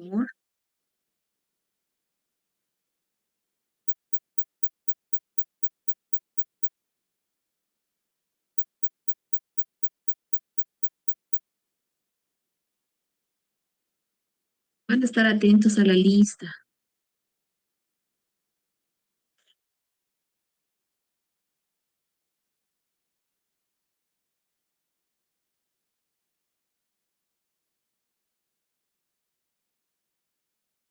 favor. Van a estar atentos a la lista.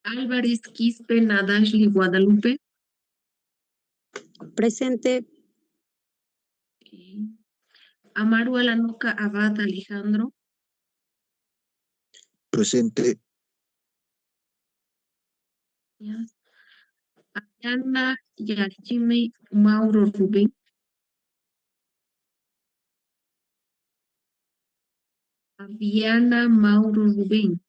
Álvarez Quispe Nadashli Guadalupe. Presente. Amaru Alanuca Abad Alejandro. Presente. Yes. Ayana Yachime Mauro Rubén. Aviana Mauro Rubén.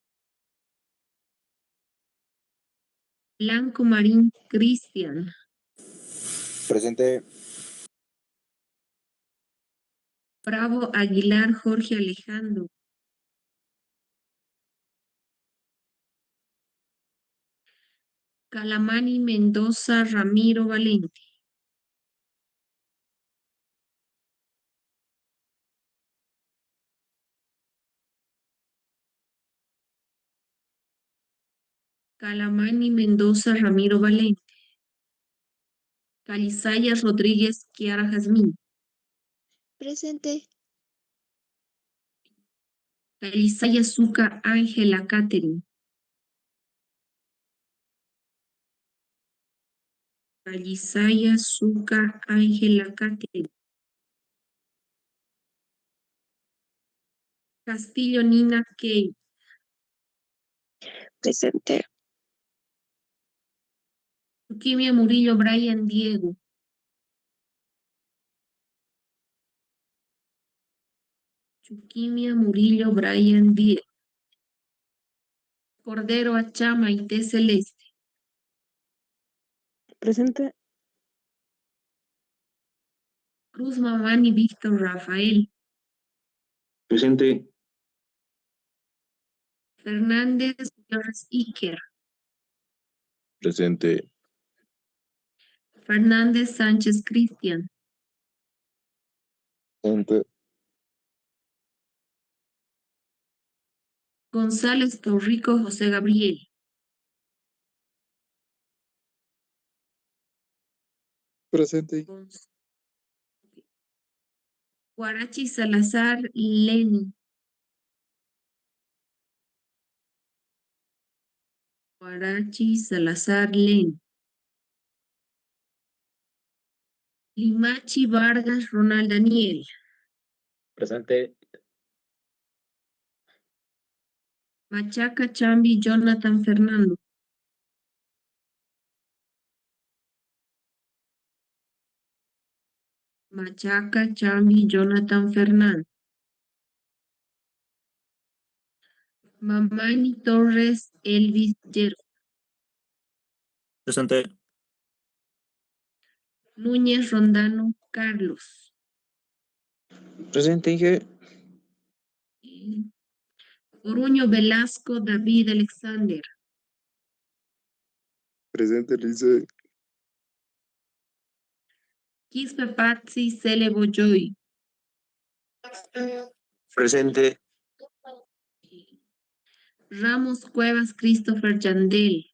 Blanco Marín Cristian. Presente. Bravo Aguilar Jorge Alejandro. Calamani Mendoza Ramiro Valente. Calamani Mendoza Ramiro Valente. Calizaya Rodríguez Kiara Jazmín. Presente. Calizaya Zuca Ángela Catherine. Calizaya Zuca Ángela Catherine. Castillo Nina Kay. Presente. Chuquimia Murillo Brian Diego. Chuquimia Murillo Brian Diego. Cordero Achama y T Celeste. Presente. Cruz Mamani Víctor Rafael. Presente. Fernández Flores Iker. Presente. Fernández Sánchez Cristian. Presente. González Torrico José Gabriel. Presente. Guarachi Salazar Leni. Guarachi Salazar Leni. Limachi Vargas Ronald Daniel. Presente. Machaca Chambi Jonathan Fernando. Machaca Chambi Jonathan Fernando. Mamani Torres Elvis Yero. Presente. Núñez Rondano Carlos. Presente, Inge. Oruño Velasco David Alexander. Presente, Elise. Quispe Patsy Celebo Joy. Presente. Ramos Cuevas Christopher Yandel.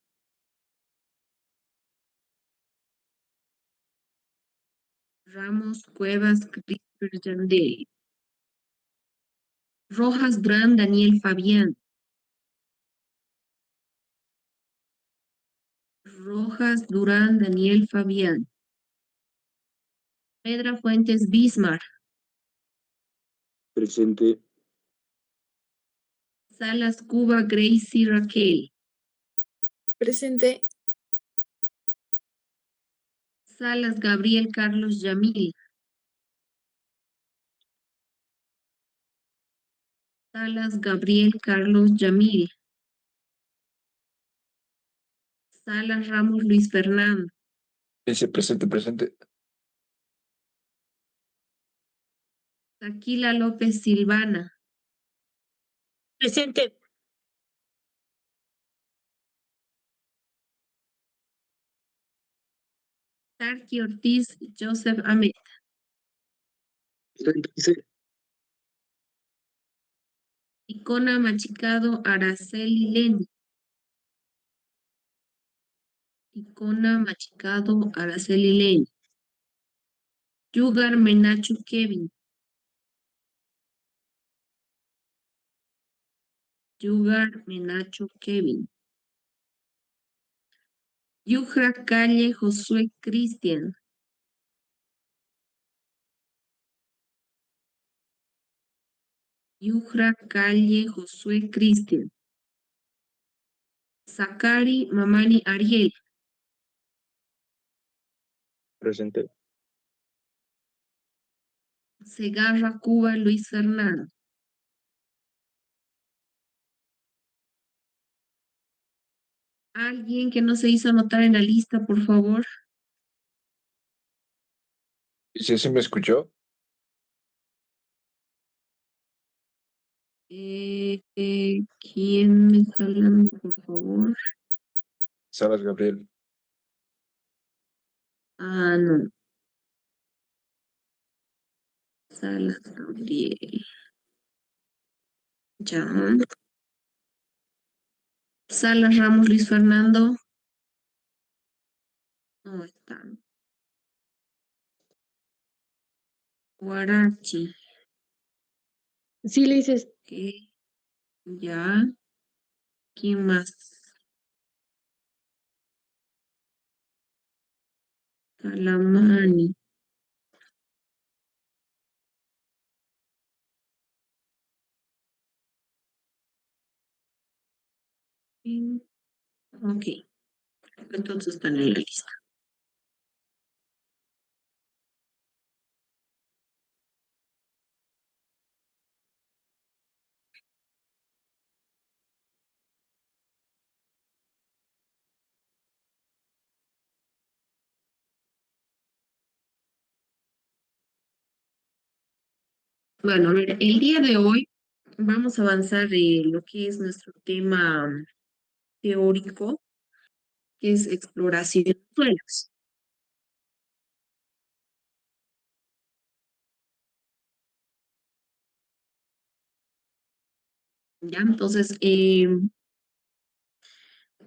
Ramos Cuevas Christopher Yandel. Rojas Durán Daniel Fabián. Rojas Durán Daniel Fabián. Pedra Fuentes Bismar. Presente. Salas Cuba Gracie Raquel. Presente. Salas Gabriel Carlos Yamil. Salas Gabriel Carlos Yamil. Salas Ramos Luis Fernando. Presente, presente. Taquila López Silvana. Presente. Tarqui Ortiz Joseph Ahmed. Presente, dice. Icona Machicado Araceli Leni. Icona Machicado Araceli Leni. Yugar Menacho Kevin. Yugar Menacho Kevin. Yujra Calle Josué Cristian. Yujra Calle Josué Cristian. Zakari Mamani Ariel. Presente. Segarra Cuba Luis Fernando. Alguien que no se hizo anotar en la lista, por favor. ¿Sí se me escuchó? ¿Quién me está hablando, por favor? Salas Gabriel. Ah, no. Salas Gabriel. Ya. Salas Ramos Luis Fernando. No está. Guarachi. Sí, le dices. Ok. Ya. ¿Quién más? Calamani. Ok. Entonces están en la lista. Bueno, a ver, el día de hoy vamos a avanzar en lo que es nuestro tema teórico, que es exploración de suelos. Ya, entonces,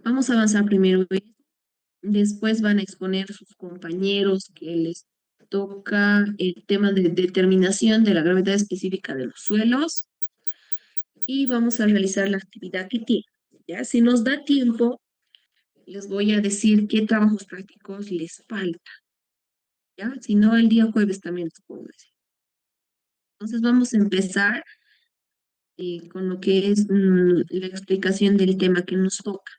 vamos a avanzar primero en eso. Después van a exponer sus compañeros que les toca el tema de determinación de la gravedad específica de los suelos y vamos a realizar la actividad que tiene. Ya, si nos da tiempo, les voy a decir qué trabajos prácticos les falta. Ya, si no, el día jueves también les puedo decir. Entonces vamos a empezar con lo que es la explicación del tema que nos toca.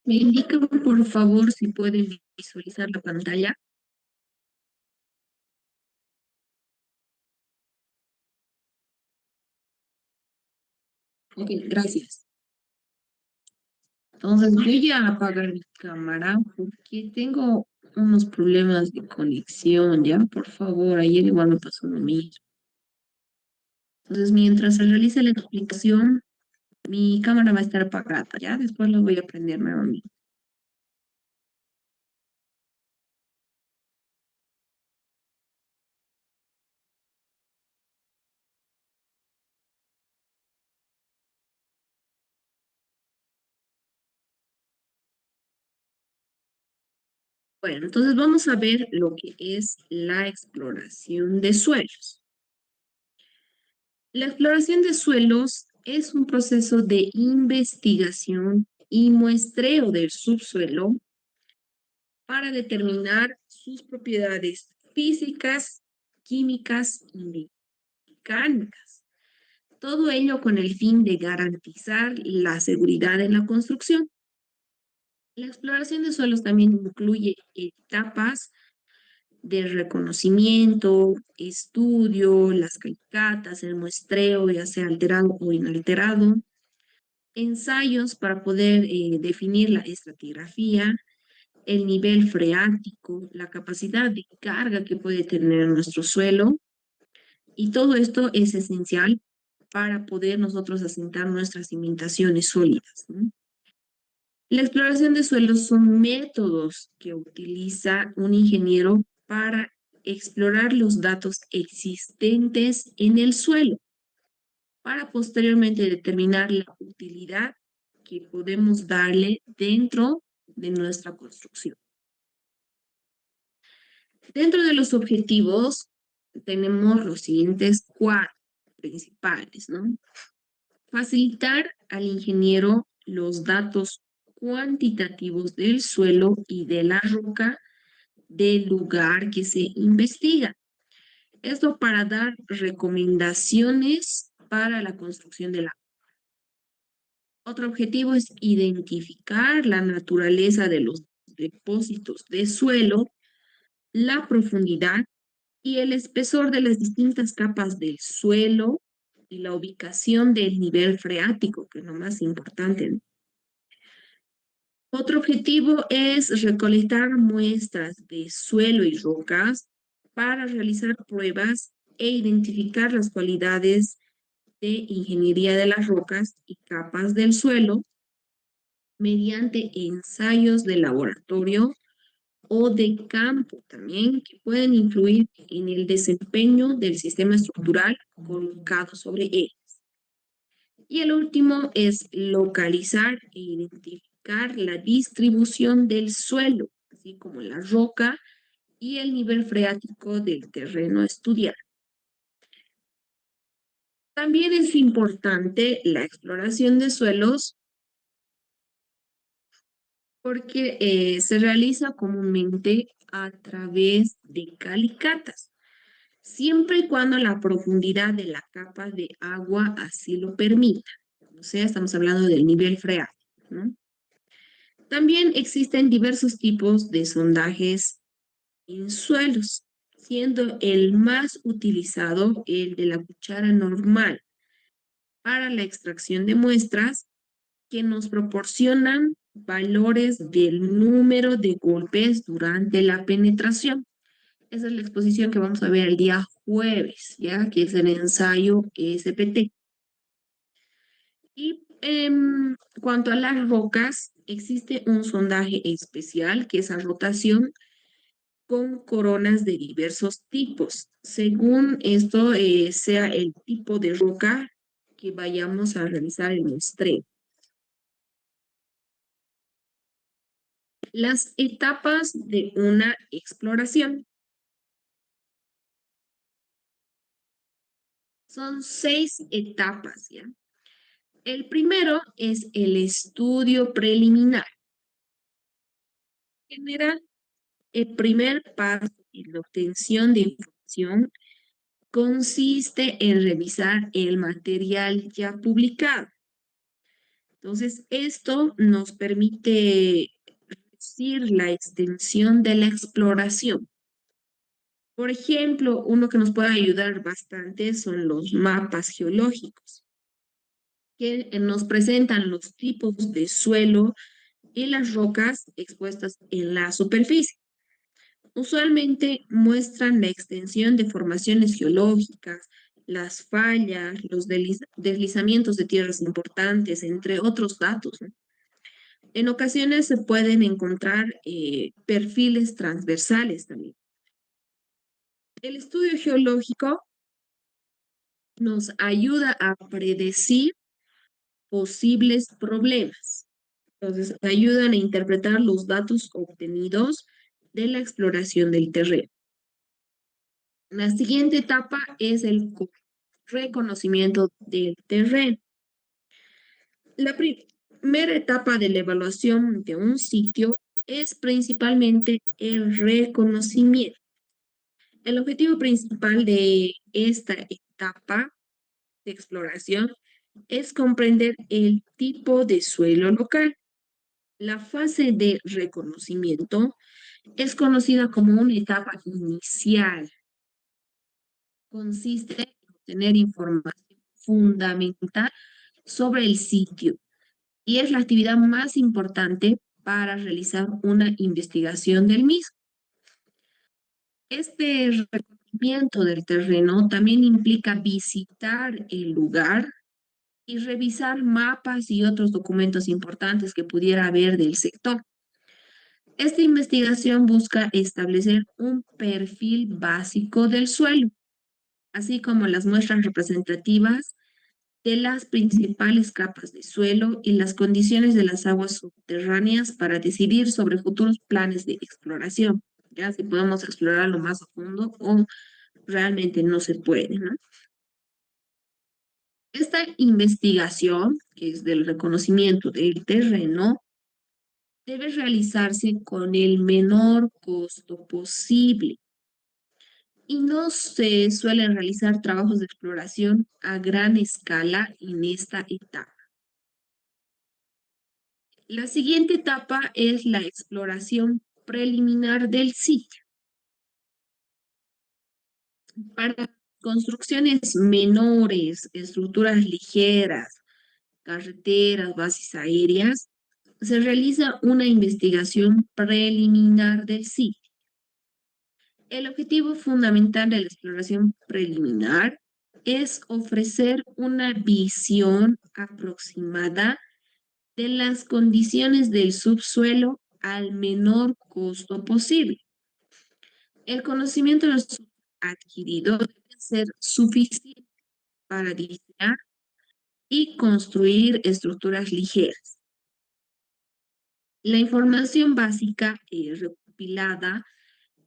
Me indican, por favor, si pueden visualizar la pantalla. Ok, gracias. Entonces voy a apagar mi cámara porque tengo unos problemas de conexión, ¿ya? Por favor, ayer igual me pasó lo mismo. Entonces, mientras se realiza la explicación, mi cámara va a estar apagada, ¿ya? Después lo voy a prender nuevamente. Bueno, entonces vamos a ver lo que es la exploración de suelos. La exploración de suelos es un proceso de investigación y muestreo del subsuelo para determinar sus propiedades físicas químicas y mecánicas. Todo ello con el fin de garantizar la seguridad en la construcción. La exploración de suelos también incluye etapas de reconocimiento, estudio, las calicatas, el muestreo, ya sea alterado o inalterado, ensayos para poder definir la estratigrafía, el nivel freático, la capacidad de carga que puede tener nuestro suelo, y todo esto es esencial para poder nosotros asentar nuestras cimentaciones sólidas, ¿no? La exploración de suelos son métodos que utiliza un ingeniero para explorar los datos existentes en el suelo, para posteriormente determinar la utilidad que podemos darle dentro de nuestra construcción. Dentro de los objetivos tenemos los siguientes cuatro principales, ¿no? Facilitar al ingeniero los datos cuantitativos del suelo y de la roca del lugar que se investiga. Esto para dar recomendaciones para la construcción de la. Otro objetivo es identificar la naturaleza de los depósitos de suelo, la profundidad y el espesor de las distintas capas del suelo y la ubicación del nivel freático, que es lo más importante, ¿no? Otro objetivo es recolectar muestras de suelo y rocas para realizar pruebas e identificar las cualidades de ingeniería de las rocas y capas del suelo mediante ensayos de laboratorio o de campo también que pueden influir en el desempeño del sistema estructural colocado sobre él. Y el último es localizar e identificar la distribución del suelo, así como la roca y el nivel freático del terreno a estudiar. También es importante la exploración de suelos porque se realiza comúnmente a través de calicatas, siempre y cuando la profundidad de la capa de agua así lo permita. O sea, estamos hablando del nivel freático, ¿no? También existen diversos tipos de sondajes en suelos, siendo el más utilizado el de la cuchara normal para la extracción de muestras que nos proporcionan valores del número de golpes durante la penetración. Esa es la exposición que vamos a ver el día jueves, ¿ya? Que es el ensayo SPT. Y en cuanto a las rocas, existe un sondaje especial que es a rotación con coronas de diversos tipos. Según esto, sea el tipo de roca que vayamos a realizar el muestreo. Las etapas de una exploración. Son 6 etapas, ¿ya? El primero es el estudio preliminar. En general, el primer paso en la obtención de información consiste en revisar el material ya publicado. Entonces, esto nos permite reducir la extensión de la exploración. Por ejemplo, uno que nos puede ayudar bastante son los mapas geológicos, que nos presentan los tipos de suelo y las rocas expuestas en la superficie. Usualmente muestran la extensión de formaciones geológicas, las fallas, los deslizamientos de tierras importantes, entre otros datos, ¿no? En ocasiones se pueden encontrar perfiles transversales también. El estudio geológico nos ayuda a predecir posibles problemas. Entonces, ayudan a interpretar los datos obtenidos de la exploración del terreno. La siguiente etapa es el reconocimiento del terreno. La primera etapa de la evaluación de un sitio es principalmente el reconocimiento. El objetivo principal de esta etapa de exploración es comprender el tipo de suelo local. La fase de reconocimiento es conocida como una etapa inicial. Consiste en obtener información fundamental sobre el sitio y es la actividad más importante para realizar una investigación del mismo. Este reconocimiento del terreno también implica visitar el lugar y revisar mapas y otros documentos importantes que pudiera haber del sector. Esta investigación busca establecer un perfil básico del suelo, así como las muestras representativas de las principales capas de suelo y las condiciones de las aguas subterráneas para decidir sobre futuros planes de exploración, ya si podemos explorarlo más a fondo o realmente no se puede, ¿no? Esta investigación, que es del reconocimiento del terreno, debe realizarse con el menor costo posible y no se suelen realizar trabajos de exploración a gran escala en esta etapa. La siguiente etapa es la exploración preliminar del sitio. Para construcciones menores, estructuras ligeras, carreteras, bases aéreas, se realiza una investigación preliminar del sitio. El objetivo fundamental de la exploración preliminar es ofrecer una visión aproximada de las condiciones del subsuelo al menor costo posible. El conocimiento de los adquirido debe ser suficiente para diseñar y construir estructuras ligeras. La información básica recopilada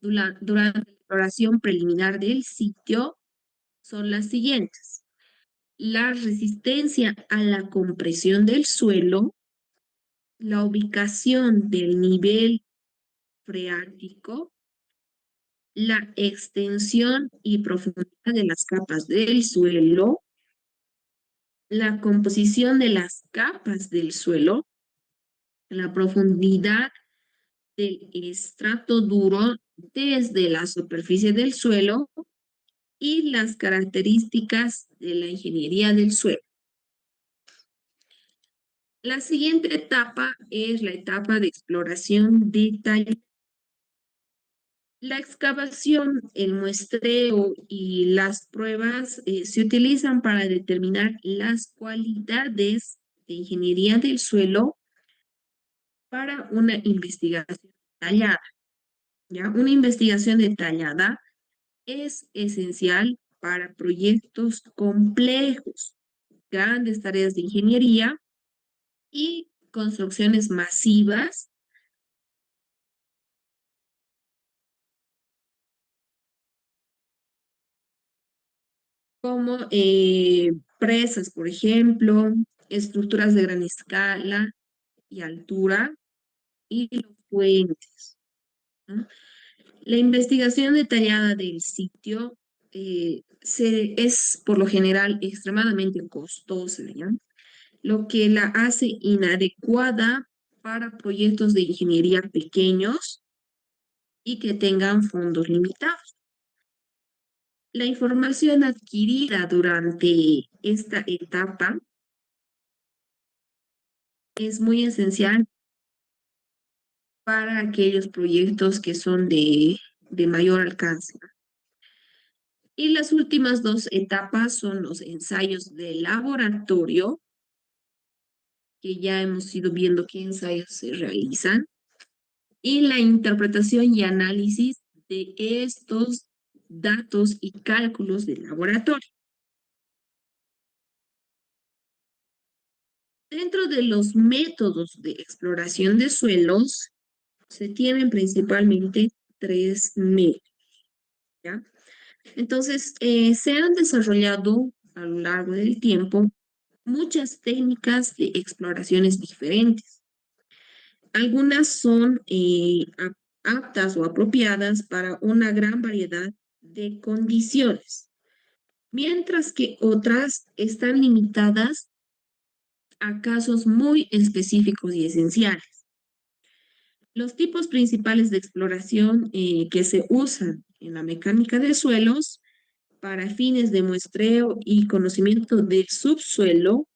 durante la exploración preliminar del sitio son las siguientes: la resistencia a la compresión del suelo, la ubicación del nivel freático, la extensión y profundidad de las capas del suelo, la composición de las capas del suelo, la profundidad del estrato duro desde la superficie del suelo y las características de la ingeniería del suelo. La siguiente etapa es la etapa de exploración detallada. La excavación, el muestreo y las pruebas se utilizan para determinar las cualidades de ingeniería del suelo para una investigación detallada. ¿Ya? Una investigación detallada es esencial para proyectos complejos, grandes tareas de ingeniería y construcciones masivas como presas, por ejemplo, estructuras de gran escala y altura y los puentes, ¿no? La investigación detallada del sitio es por lo general extremadamente costosa, ¿ya? Lo que la hace inadecuada para proyectos de ingeniería pequeños y que tengan fondos limitados. La información adquirida durante esta etapa es muy esencial para aquellos proyectos que son de mayor alcance. Y las últimas dos etapas son los ensayos de laboratorio, que ya hemos ido viendo qué ensayos se realizan, y la interpretación y análisis de estos datos y cálculos de laboratorio. Dentro de los métodos de exploración de suelos, se tienen principalmente tres métodos, ¿ya? Entonces, se han desarrollado a lo largo del tiempo muchas técnicas de exploraciones diferentes. Algunas son aptas o apropiadas para una gran variedad de condiciones, mientras que otras están limitadas a casos muy específicos y esenciales. Los tipos principales de exploración que se usan en la mecánica de suelos para fines de muestreo y conocimiento del subsuelo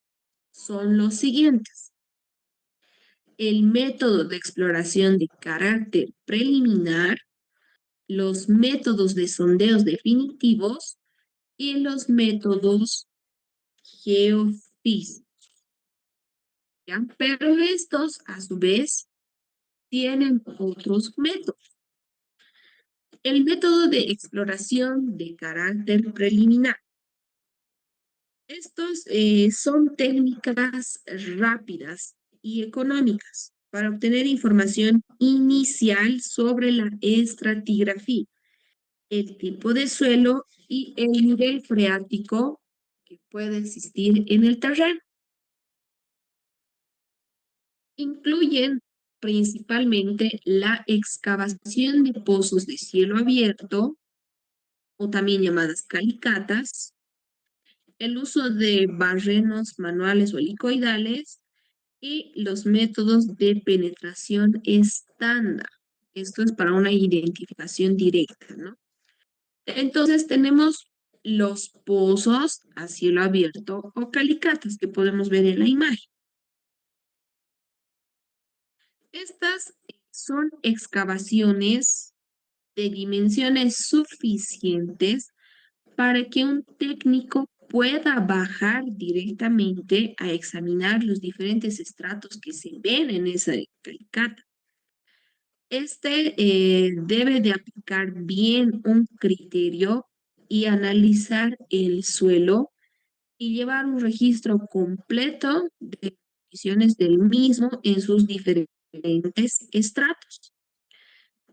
son los siguientes. El método de exploración de carácter preliminar, los métodos de sondeos definitivos y los métodos geofísicos. ¿Ya? Pero estos, a su vez, tienen otros métodos. El método de exploración de carácter preliminar. Estos son técnicas rápidas y económicas para obtener información inicial sobre la estratigrafía, el tipo de suelo y el nivel freático que puede existir en el terreno. Incluyen principalmente la excavación de pozos de cielo abierto, o también llamadas calicatas, el uso de barrenos manuales o helicoidales y los métodos de penetración estándar. Esto es para una identificación directa, ¿no? Entonces tenemos los pozos a cielo abierto o calicatas que podemos ver en la imagen. Estas son excavaciones de dimensiones suficientes para que un técnico pueda bajar directamente a examinar los diferentes estratos que se ven en esa calicata. Debe de aplicar bien un criterio y analizar el suelo y llevar un registro completo de condiciones del mismo en sus diferentes estratos,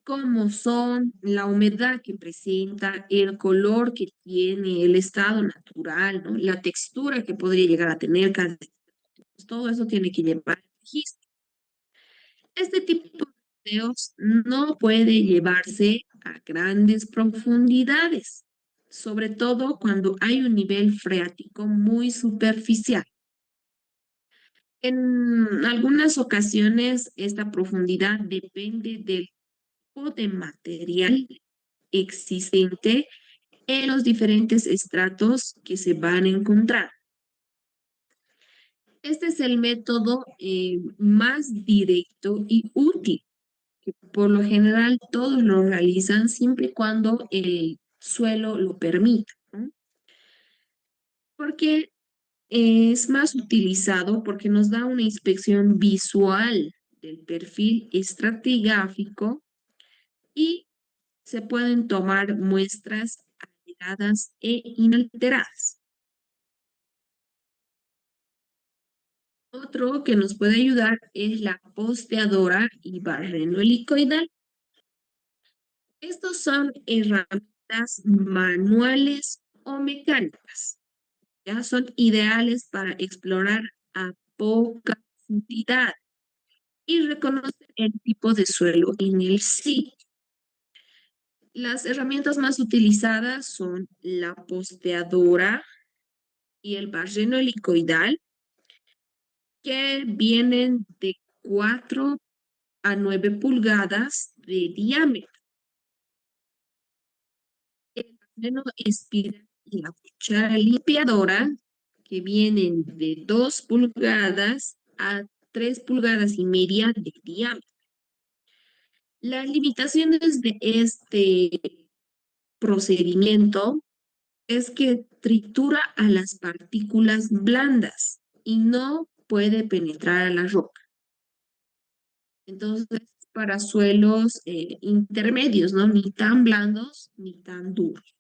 como son la humedad que presenta, el color que tiene, el estado natural, ¿no? La textura que podría llegar a tener cada todo eso tiene que llevar el registro. Este tipo de videos no puede llevarse a grandes profundidades, sobre todo cuando hay un nivel freático muy superficial. En algunas ocasiones, esta profundidad depende del tipo de material existente en los diferentes estratos que se van a encontrar. Este es el método más directo y útil, que por lo general todos lo realizan siempre y cuando el suelo lo permita, ¿no? Porque es más utilizado porque nos da una inspección visual del perfil estratigráfico y se pueden tomar muestras alteradas e inalteradas. Otro que nos puede ayudar es la posteadora y barreno helicoidal. Estos son herramientas manuales o mecánicas. Ya son ideales para explorar a poca profundidad y reconocer el tipo de suelo en el sitio. Las herramientas más utilizadas son la posteadora y el barreno helicoidal, que vienen de 4 a 9 pulgadas de diámetro. El barreno espiral y la cuchara limpiadora, que vienen de 2 pulgadas a 3 pulgadas y media de diámetro. Las limitaciones de este procedimiento es que tritura a las partículas blandas y no puede penetrar a la roca. Entonces, para suelos intermedios, ¿no? Ni tan blandos ni tan duros.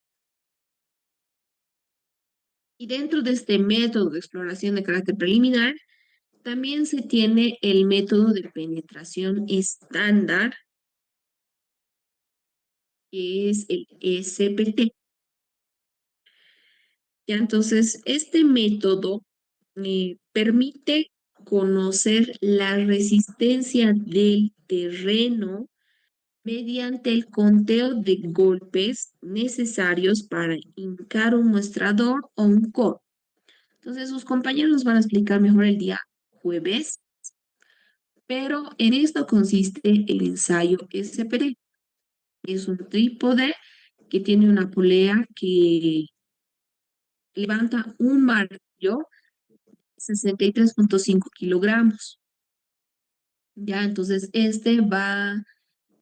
Y dentro de este método de exploración de carácter preliminar, también se tiene el método de penetración estándar, que es el SPT. Ya, entonces, este método permite conocer la resistencia del terreno mediante el conteo de golpes necesarios para hincar un muestrador o un codo. Entonces, sus compañeros nos van a explicar mejor el día jueves, pero en esto consiste el ensayo SPT. Es un trípode que tiene una polea que levanta un martillo 63.5 kilogramos. Ya, entonces este va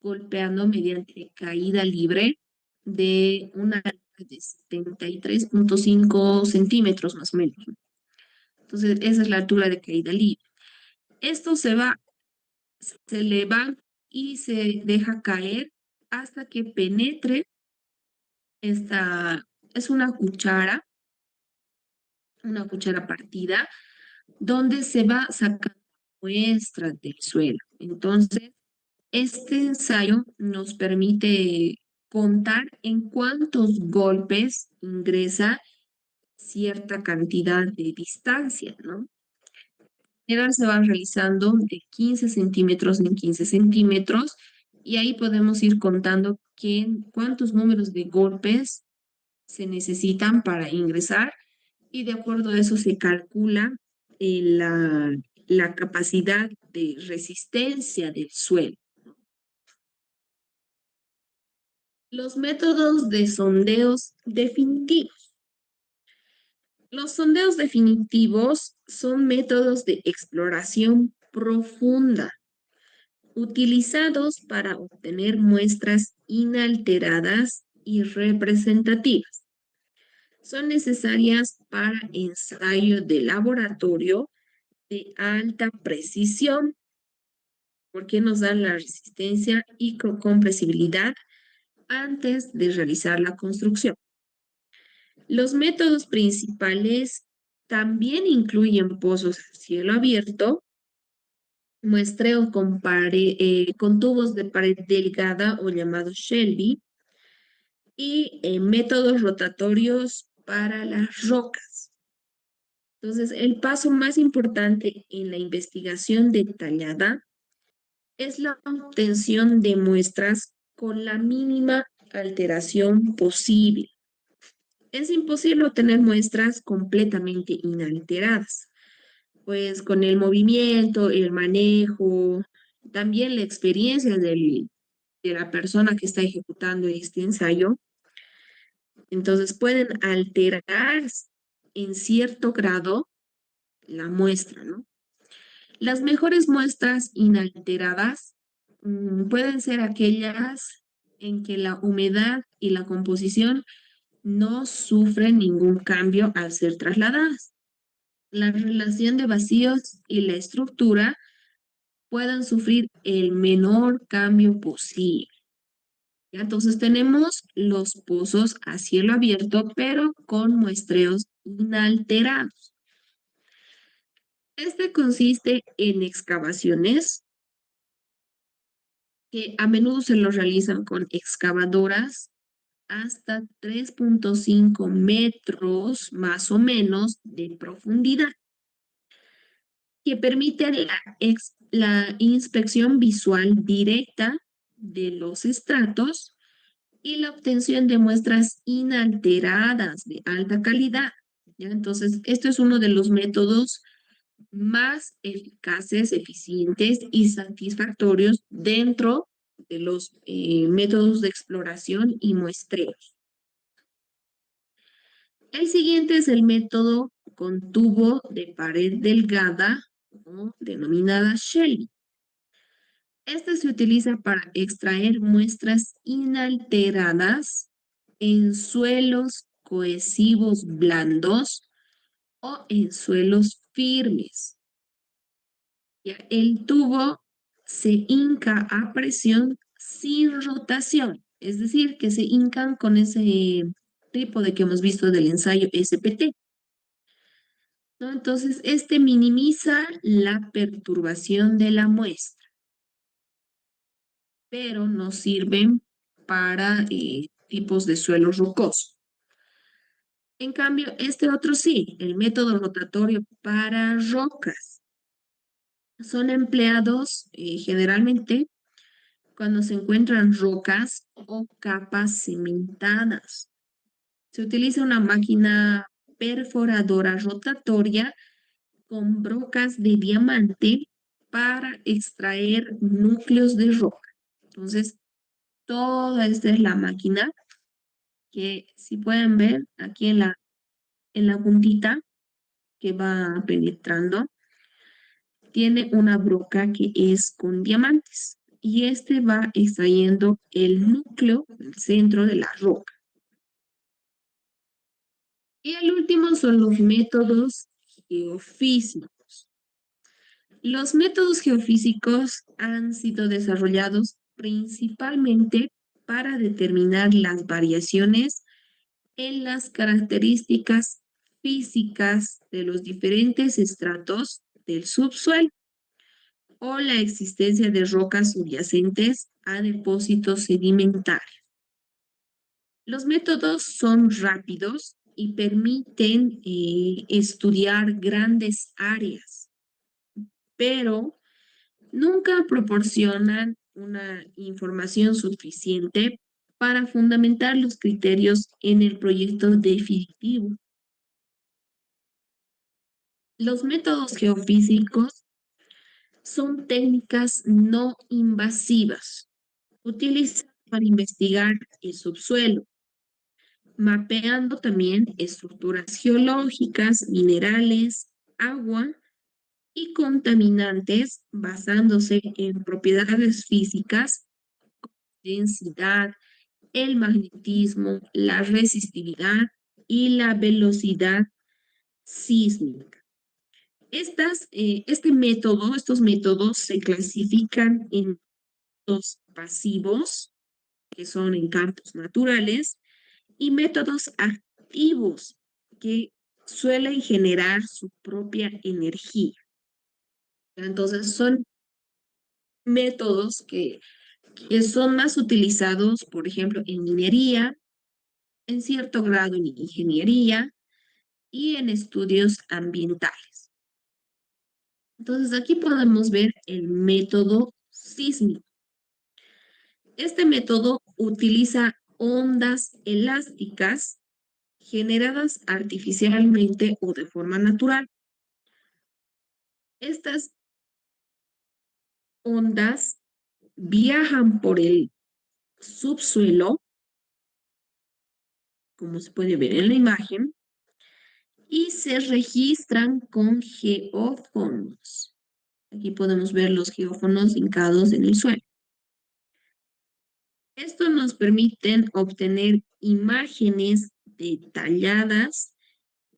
golpeando mediante caída libre de una altura de 73.5 centímetros más o menos. Entonces, esa es la altura de caída libre. Esto se levanta y se deja caer hasta que penetre es una cuchara partida, donde se va sacando muestras del suelo. Entonces, este ensayo nos permite contar en cuántos golpes ingresa cierta cantidad de distancia, ¿no? En general se van realizando de 15 centímetros en 15 centímetros y ahí podemos ir contando cuántos números de golpes se necesitan para ingresar y de acuerdo a eso se calcula la capacidad de resistencia del suelo. Los métodos de sondeos definitivos. Los sondeos definitivos son métodos de exploración profunda utilizados para obtener muestras inalteradas y representativas. Son necesarias para ensayo de laboratorio de alta precisión, porque nos dan la resistencia y compresibilidad antes de realizar la construcción. Los métodos principales también incluyen pozos a cielo abierto, muestreo con tubos de pared delgada o llamados Shelby y métodos rotatorios para las rocas. Entonces, el paso más importante en la investigación detallada es la obtención de muestras con la mínima alteración posible. Es imposible obtener muestras completamente inalteradas, pues con el movimiento, el manejo, también la experiencia de la persona que está ejecutando este ensayo, entonces pueden alterar en cierto grado la muestra, ¿no? Las mejores muestras inalteradas pueden ser aquellas en que la humedad y la composición no sufren ningún cambio al ser trasladadas. La relación de vacíos y la estructura puedan sufrir el menor cambio posible. ¿Ya? Entonces tenemos los pozos a cielo abierto, pero con muestreos inalterados. Este consiste en excavaciones que a menudo se lo realizan con excavadoras hasta 3.5 metros más o menos de profundidad, que permiten la inspección visual directa de los estratos y la obtención de muestras inalteradas de alta calidad. ¿Ya? Entonces, esto es uno de los métodos más eficaces, eficientes y satisfactorios dentro de los métodos de exploración y muestreos. El siguiente es el método con tubo de pared delgada, ¿no?, denominada Shelby. Este se utiliza para extraer muestras inalteradas en suelos cohesivos blandos o en suelos firmes. Ya, el tubo se hinca a presión sin rotación, es decir, que se hincan con ese trípode que hemos visto del ensayo SPT, ¿no? Entonces, este minimiza la perturbación de la muestra, pero no sirven para tipos de suelo rocoso. En cambio, este otro sí, el método rotatorio para rocas. Son empleados generalmente cuando se encuentran rocas o capas cementadas. Se utiliza una máquina perforadora rotatoria con brocas de diamante para extraer núcleos de roca. Entonces, toda esta es la máquina que, si pueden ver aquí en la puntita que va penetrando, tiene una broca que es con diamantes y este va extrayendo el núcleo, el centro de la roca. Y el último son los métodos geofísicos. Los métodos geofísicos han sido desarrollados principalmente para determinar las variaciones en las características físicas de los diferentes estratos del subsuelo o la existencia de rocas subyacentes a depósitos sedimentarios. Los métodos son rápidos y permiten estudiar grandes áreas, pero nunca proporcionan una información suficiente para fundamentar los criterios en el proyecto definitivo. Los métodos geofísicos son técnicas no invasivas utilizadas para investigar el subsuelo, mapeando también estructuras geológicas, minerales, agua y contaminantes basándose en propiedades físicas, densidad, el magnetismo, la resistividad y la velocidad sísmica. Estos métodos se clasifican en métodos pasivos, que son en campos naturales, y métodos activos, que suelen generar su propia energía. Entonces, son métodos que son más utilizados, por ejemplo, en minería, en cierto grado en ingeniería y en estudios ambientales. Entonces, aquí podemos ver el método sísmico. Este método utiliza ondas elásticas generadas artificialmente o de forma natural. Estas ondas viajan por el subsuelo, como se puede ver en la imagen, y se registran con geófonos. Aquí podemos ver los geófonos hincados en el suelo. Esto nos permite obtener imágenes detalladas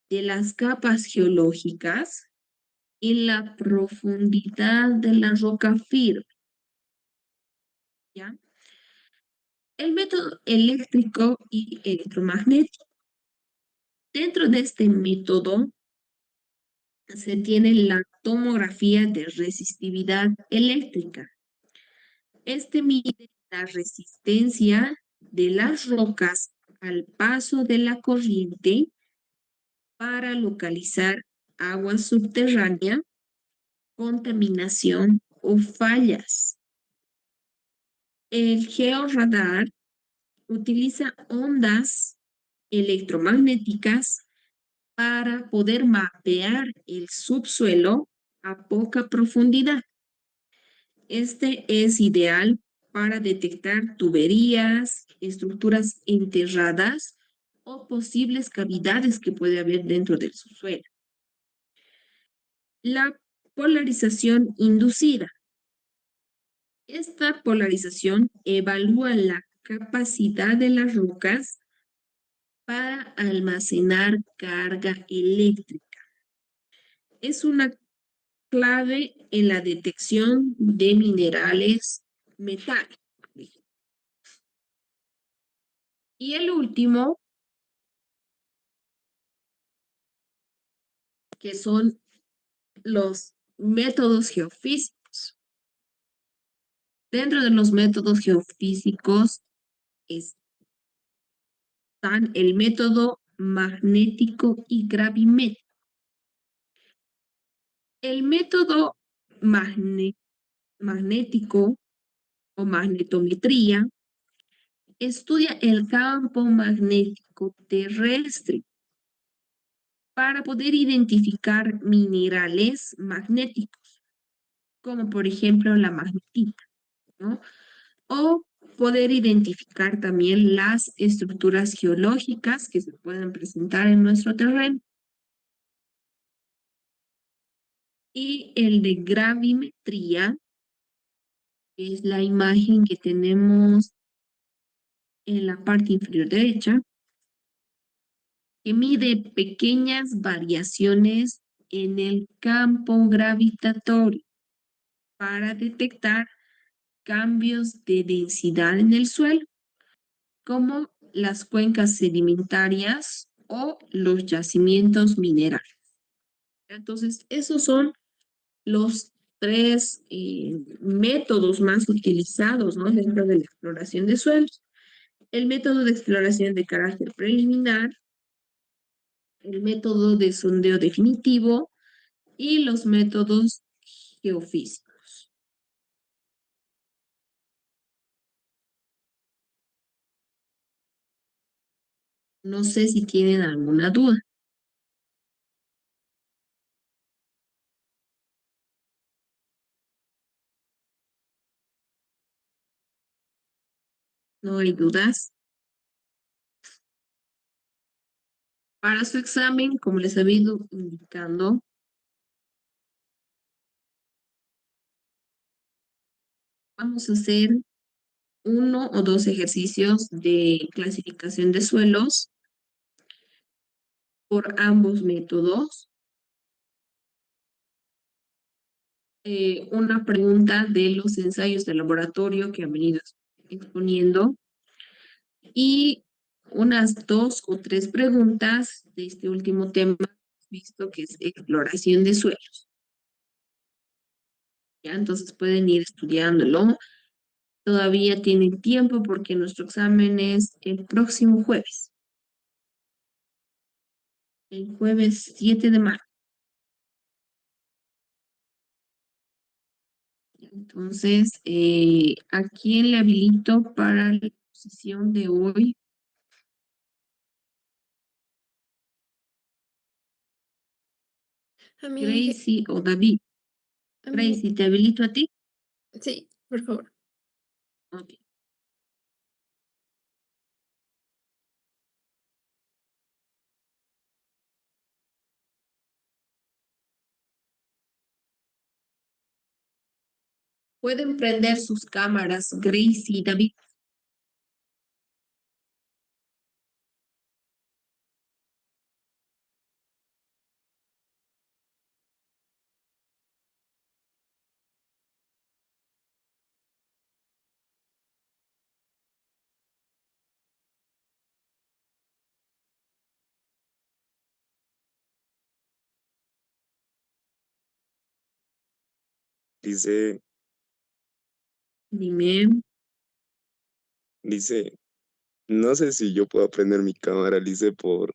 de las capas geológicas y la profundidad de la roca firme. ¿Ya? El método eléctrico y electromagnético. Dentro de este método se tiene la tomografía de resistividad eléctrica. Este mide la resistencia de las rocas al paso de la corriente para localizar agua subterránea, contaminación o fallas. El georradar utiliza ondas electromagnéticas para poder mapear el subsuelo a poca profundidad. Este es ideal para detectar tuberías, estructuras enterradas o posibles cavidades que puede haber dentro del subsuelo. La polarización inducida. Esta polarización evalúa la capacidad de las rocas para almacenar carga eléctrica. Es una clave en la detección de minerales metálicos. Y el último, que son los métodos geofísicos. Dentro de los métodos geofísicos están el método magnético y gravimétrico. El método magnético o magnetometría, estudia el campo magnético terrestre para poder identificar minerales magnéticos, como por ejemplo la magnetita, ¿no? O poder identificar también las estructuras geológicas que se pueden presentar en nuestro terreno. Y el de gravimetría es la imagen que tenemos en la parte inferior derecha, que mide pequeñas variaciones en el campo gravitatorio para detectar cambios de densidad en el suelo, como las cuencas sedimentarias o los yacimientos minerales. Entonces, esos son los tres métodos más utilizados, ¿no?, dentro de la exploración de suelos. El método de exploración de carácter preliminar, el método de sondeo definitivo y los métodos geofísicos. No sé si tienen alguna duda. No hay dudas. Para su examen, como les había ido indicando, vamos a hacer uno o dos ejercicios de clasificación de suelos por ambos métodos. Una pregunta de los ensayos de laboratorio que han venido exponiendo y unas dos o tres preguntas de este último tema visto que es exploración de suelos. ¿Ya? Entonces pueden ir estudiándolo. Todavía tienen tiempo porque nuestro examen es el próximo jueves. El jueves 7 de marzo. Entonces, ¿a quién le habilito para la exposición de hoy? A mí, Gracie o David. a mí, Gracie, ¿te habilito a ti? sí, por favor. Ok. Pueden prender sus cámaras, Gracie y David. Dice, Dime. dice, no sé si yo puedo prender mi cámara, dice, por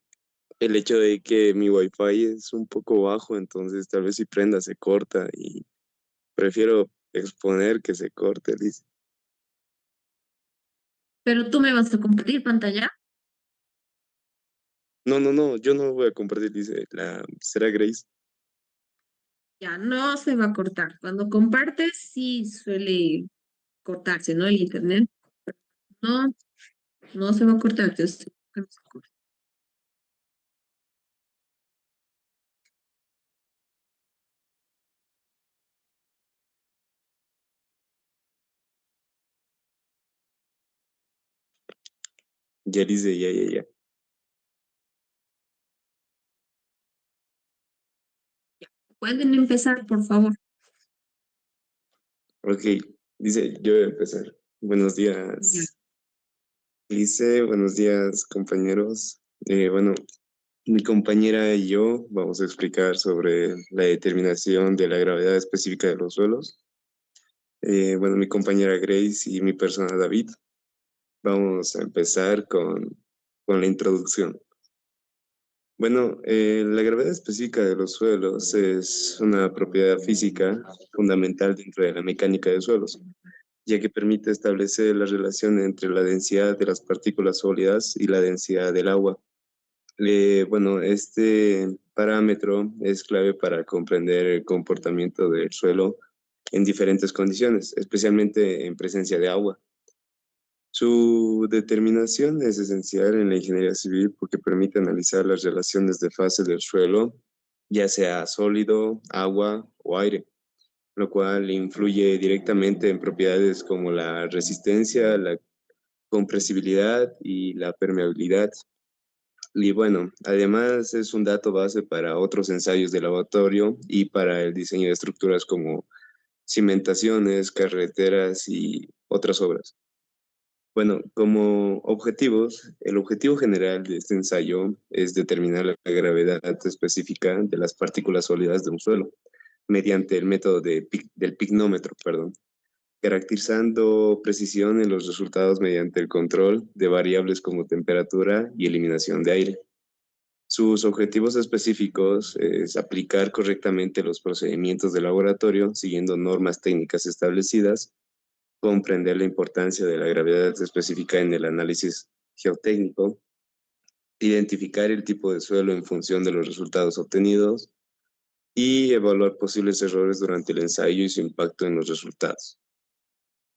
el hecho de que mi wifi es un poco bajo, entonces tal vez si prenda se corta y prefiero exponer que se corte, dice. ¿Pero tú me vas a compartir pantalla? No, no, no, yo no voy a compartir, dice, será Grace. Ya, no se va a cortar. Cuando compartes, sí suele cortarse, ¿no? El internet. No, no se va a cortar. Yo sé que no se corta. Ya dice, ya, ya, ya. Pueden empezar, por favor. Ok, dice, yo voy a empezar. Buenos Ya. días, Lice, buenos días, compañeros. Bueno, mi compañera y yo vamos a explicar sobre la determinación de la gravedad específica de los suelos. Bueno, mi compañera Grace y mi persona David. Vamos a empezar con la introducción. Bueno, la gravedad específica de los suelos es una propiedad física fundamental dentro de la mecánica de suelos. ya que permite establecer la relación entre la densidad de las partículas sólidas y la densidad del agua. Bueno, este parámetro es clave para comprender el comportamiento del suelo en diferentes condiciones, especialmente en presencia de agua. Su determinación es esencial en la ingeniería civil porque permite analizar las relaciones de fase del suelo, ya sea sólido, agua o aire, lo cual influye directamente en propiedades como la resistencia, la compresibilidad y la permeabilidad. Y bueno, además es un dato base para otros ensayos de laboratorio y para el diseño de estructuras como cimentaciones, carreteras y otras obras. Bueno, como objetivos, el objetivo general de este ensayo es determinar la gravedad específica de las partículas sólidas de un suelo mediante el método del pignómetro, perdón, caracterizando precisión en los resultados mediante el control de variables como temperatura y eliminación de aire. Sus objetivos específicos es aplicar correctamente los procedimientos de laboratorio siguiendo normas técnicas establecidas, comprender la importancia de la gravedad específica en el análisis geotécnico, identificar el tipo de suelo en función de los resultados obtenidos y evaluar posibles errores durante el ensayo y su impacto en los resultados.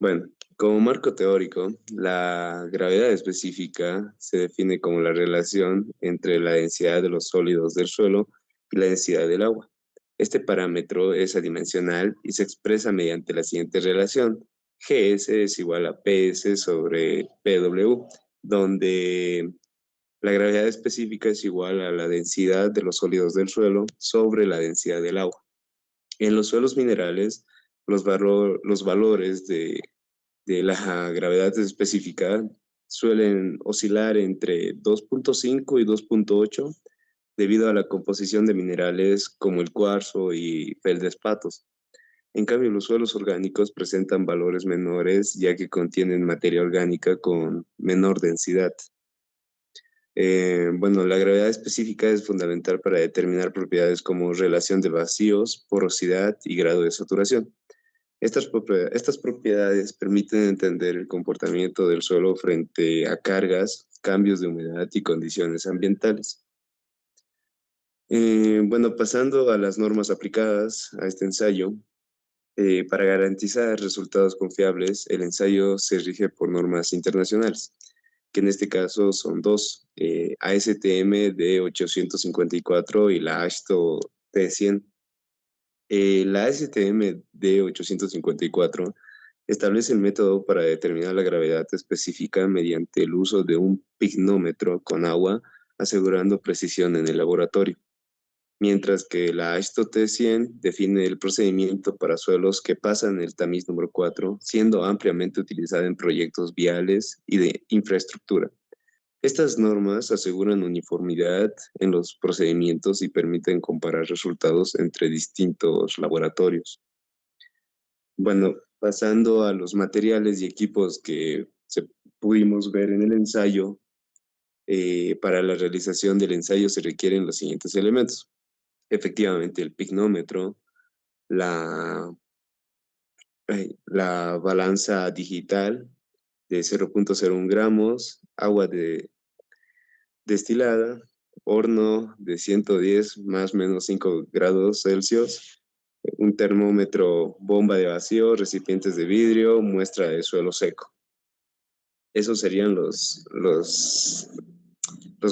Bueno, como marco teórico, la gravedad específica se define como la relación entre la densidad de los sólidos del suelo y la densidad del agua. Este parámetro es adimensional y se expresa mediante la siguiente relación. Gs es igual a PS sobre PW, donde la gravedad específica es igual a la densidad de los sólidos del suelo sobre la densidad del agua. En los suelos minerales, los valores de la gravedad específica suelen oscilar entre 2.5 y 2.8 debido a la composición de minerales como el cuarzo y feldespatos. En cambio, los suelos orgánicos presentan valores menores ya que contienen materia orgánica con menor densidad. Bueno, la gravedad específica es fundamental para determinar propiedades como relación de vacíos, porosidad y grado de saturación. Estas propiedades permiten entender el comportamiento del suelo frente a cargas, cambios de humedad y condiciones ambientales. Bueno, pasando a las normas aplicadas a este ensayo, para garantizar resultados confiables, el ensayo se rige por normas internacionales, que en este caso son dos, ASTM D854 y la AASHTO T100. La ASTM D854 establece el método para determinar la gravedad específica mediante el uso de un pignómetro con agua, asegurando precisión en el laboratorio. Mientras que la AASHTO T100 define el procedimiento para suelos que pasan el tamiz número 4, siendo ampliamente utilizada en proyectos viales y de infraestructura. Estas normas aseguran uniformidad en los procedimientos y permiten comparar resultados entre distintos laboratorios. Bueno, pasando a los materiales y equipos que pudimos ver en el ensayo, para la realización del ensayo se requieren los siguientes elementos. Efectivamente, el pignómetro, la balanza digital de 0.01 gramos, agua destilada, horno de 110 más menos 5 grados Celsius, un termómetro bomba de vacío, recipientes de vidrio, muestra de suelo seco. Esos serían los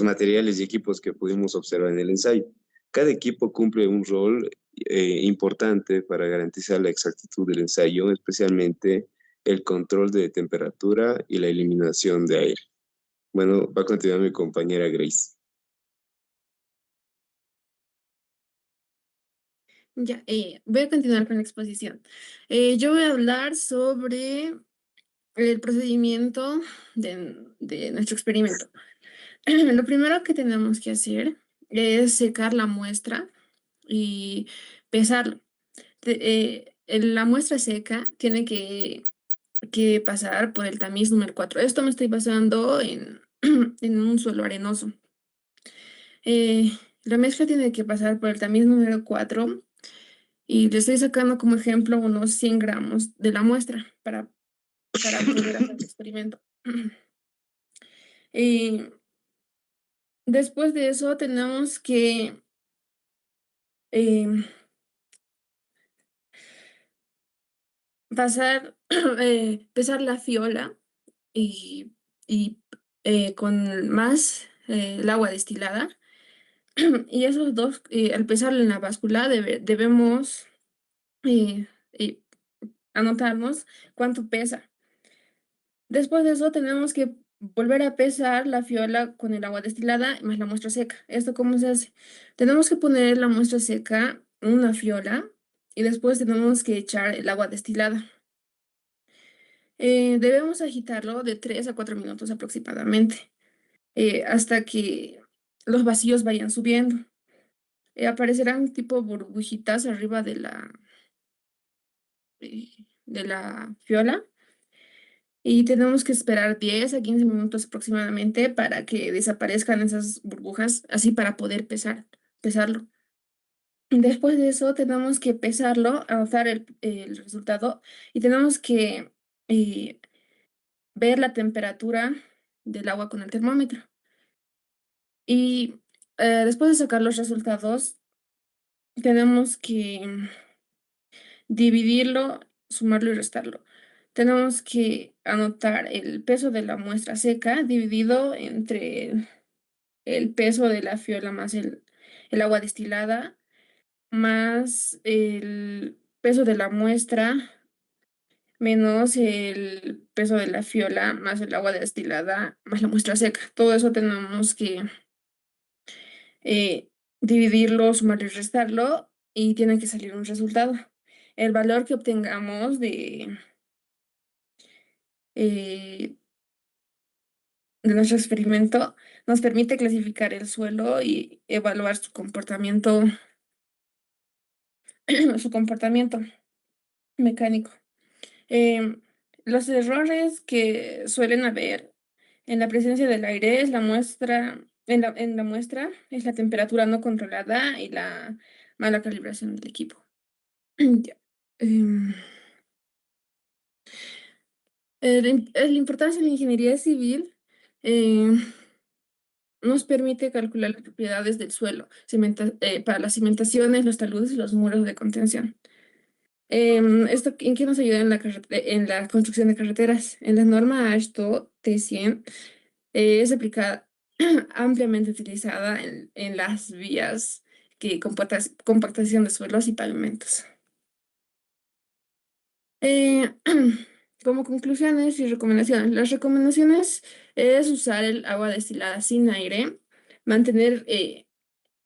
materiales y equipos que pudimos observar en el ensayo. Cada equipo cumple un rol importante para garantizar la exactitud del ensayo, especialmente el control de temperatura y la eliminación de aire. Bueno, va a continuar mi compañera Grace. Ya, voy a continuar con la exposición. Yo voy a hablar sobre el procedimiento de nuestro experimento. Lo primero que tenemos que hacer es secar la muestra y pesarla. La muestra seca tiene que pasar por el tamiz número 4. Esto me estoy basando en, en un suelo arenoso. La mezcla tiene que pasar por el tamiz número 4 y le estoy sacando como ejemplo unos 100 gramos de la muestra para para poder hacer el experimento. Y después de eso tenemos que em, pesar la fiola y, con más el agua destilada. Y esos dos, al pesarlo en la báscula, debemos eh, eh, anotarnos cuánto pesa. Después de eso tenemos que volver a pesar la fiola con el agua destilada más la muestra seca. ¿Esto cómo se hace? Tenemos que poner la muestra seca en una fiola y después tenemos que echar el agua destilada. Debemos agitarlo de 3 a 4 minutos aproximadamente, hasta que los vacíos vayan subiendo. Aparecerán tipo burbujitas arriba de la fiola y tenemos que esperar 10 a 15 minutos aproximadamente para que desaparezcan esas burbujas, así para poder pesarlo. Después de eso tenemos que pesarlo, anotar el resultado y tenemos que eh, ver la temperatura del agua con el termómetro. Y después de sacar los resultados, tenemos que dividirlo, sumarlo y restarlo. Tenemos que anotar el peso de la muestra seca dividido entre el peso de la fiola más el agua destilada, más el peso de la muestra, menos el peso de la fiola, más el agua destilada, más la muestra seca. Todo eso tenemos que dividirlo, sumarlo y restarlo, y tiene que salir un resultado. El valor que obtengamos eh, de nuestro experimento nos permite clasificar el suelo y evaluar su comportamiento mecánico. Los errores que suelen haber en la presencia del aire es en la muestra es la temperatura no controlada y la mala calibración del equipo. Ya. La importancia de la ingeniería civil nos permite calcular las propiedades del suelo para las cimentaciones, los taludes y los muros de contención. ¿Esto en qué nos ayuda en la construcción de carreteras? En la norma AASHTO T100 es aplicada ampliamente utilizada en las vías que compactación de suelos y pavimentos. Como conclusiones y recomendaciones. Las recomendaciones es usar el agua destilada sin aire, mantener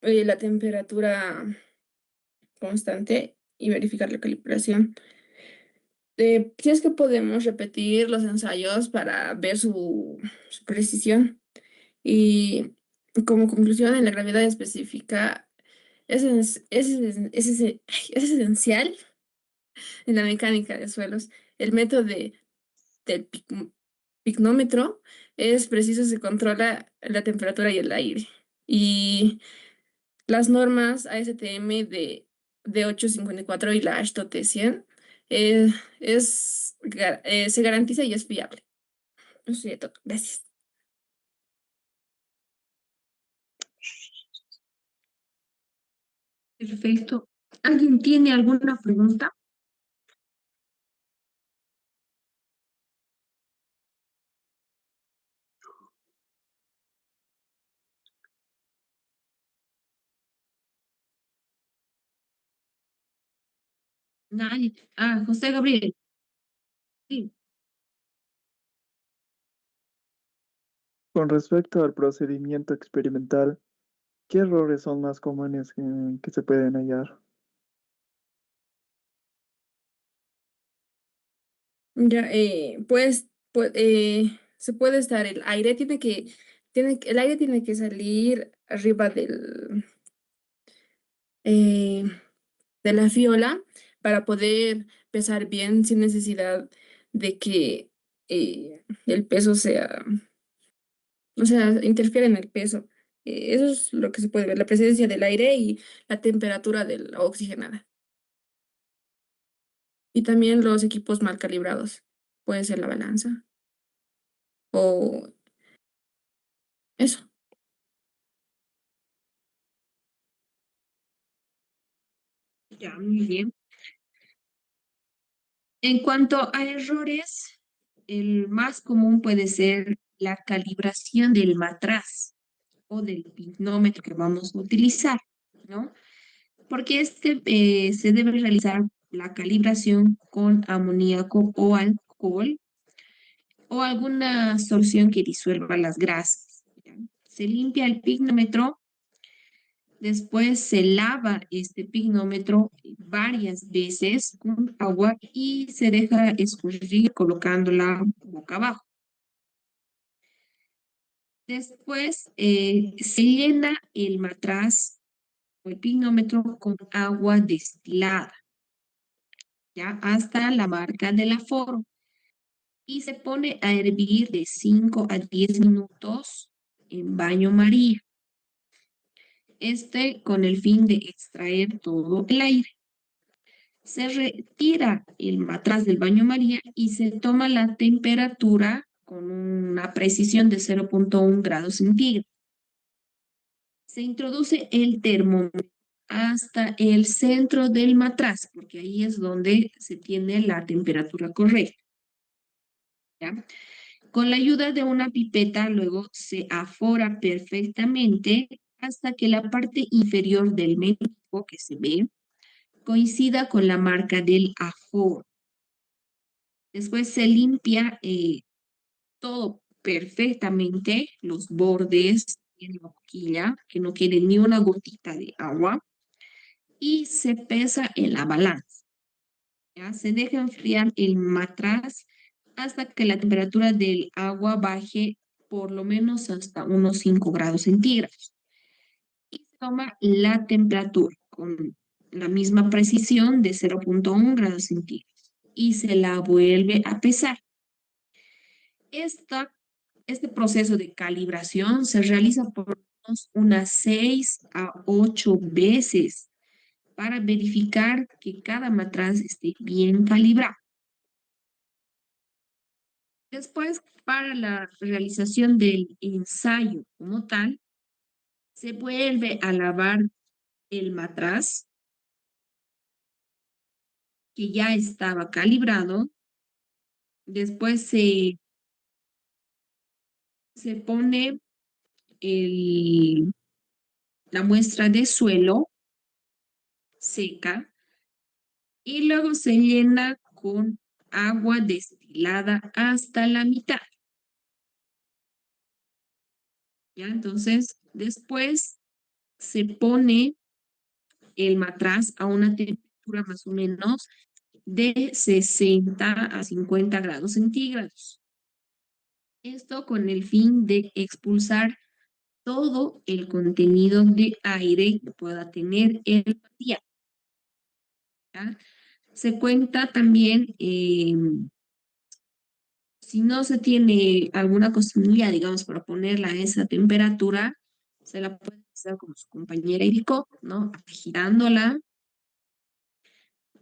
la temperatura constante y verificar la calibración. Si es que podemos repetir los ensayos para ver su precisión. Y como conclusión, en la gravedad específica es esencial en la mecánica de suelos. El método del pignómetro es preciso, se controla la temperatura y el aire. Y las normas ASTM de 854 y la AASHTO T100 se garantiza y es fiable. Eso sería todo. Gracias. Perfecto. ¿Alguien tiene alguna pregunta? Nadie. Ah, José Gabriel. Sí. Con respecto al procedimiento experimental, ¿qué errores son más comunes que se pueden hallar? Ya, se puede estar, el aire tiene que salir arriba eh, de la fiola para poder pesar bien sin necesidad de que el peso o sea, interfiera en el peso. Eso es lo que se puede ver, la presencia del aire y la temperatura del oxigenada. Y también los equipos mal calibrados. puede ser la balanza. O eso. Ya, muy bien. En cuanto a errores, el más común puede ser la calibración del matraz o del pignómetro que vamos a utilizar, ¿no? Porque se debe realizar la calibración con amoníaco o alcohol o alguna solución que disuelva las grasas. ¿Ya? Se limpia el pignómetro, después se lava este pignómetro varias veces con agua y se deja escurrir colocándola boca abajo. Después se llena el matraz o el pignómetro con agua destilada, ya hasta la marca del aforo. Y se pone a hervir de 5 a 10 minutos en baño María. Con el fin de extraer todo el aire. Se retira el matraz del baño María y se toma la temperatura con una precisión de 0.1 grados centígrados. Se introduce el termómetro hasta el centro del matraz, porque ahí es donde se tiene la temperatura correcta. ¿Ya? Con la ayuda de una pipeta, luego se afora perfectamente hasta que la parte inferior del menisco que se ve coincida con la marca del aforo. Después se limpia todo perfectamente, los bordes en la boquilla, que no quede ni una gotita de agua, y se pesa en la balanza. ¿Ya? Se deja enfriar el matraz hasta que la temperatura del agua baje por lo menos hasta unos 5 grados centígrados. Y se toma la temperatura con la misma precisión de 0.1 grados centígrados y se la vuelve a pesar. Este proceso de calibración se realiza por unas 6 a 8 veces para verificar que cada matraz esté bien calibrado. Después, para la realización del ensayo como tal, se vuelve a lavar el matraz que ya estaba calibrado. Después se pone la muestra de suelo seca y luego se llena con agua destilada hasta la mitad. ¿Ya? Entonces, después se pone el matraz a una temperatura más o menos de 60 a 50 grados centígrados. Esto con el fin de expulsar todo el contenido de aire que pueda tener el material. ¿Ya? Se cuenta también, si no se tiene alguna costumbre, digamos, para ponerla a esa temperatura, se la puede hacer como su compañera indicó, ¿no? Agitándola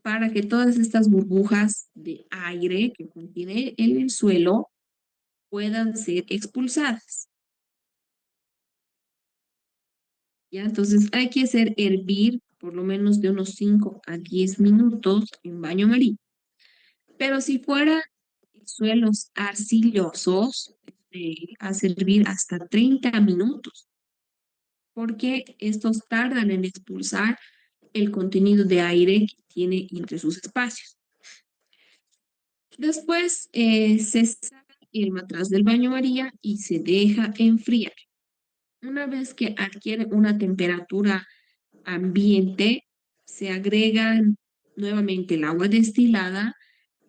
para que todas estas burbujas de aire que contiene el suelo puedan ser expulsadas. ¿Ya? Entonces hay que hacer hervir por lo menos de unos 5 a 10 minutos en baño María. Pero si fuera suelos arcillosos, hacer hervir hasta 30 minutos, porque estos tardan en expulsar el contenido de aire que tiene entre sus espacios. Después se saca el matraz del baño María y se deja enfriar. Una vez que adquiere una temperatura ambiente, se agrega nuevamente el agua destilada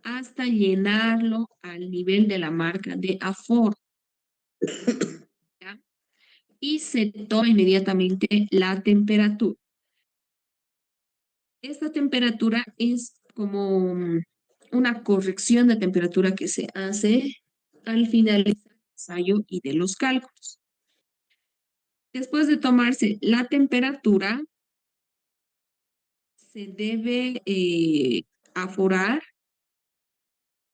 hasta llenarlo al nivel de la marca de aforo. ¿Ya? Y se toma inmediatamente la temperatura. Esta temperatura es como una corrección de temperatura que se hace al finalizar el ensayo y de los cálculos. Después de tomarse la temperatura, se debe aforar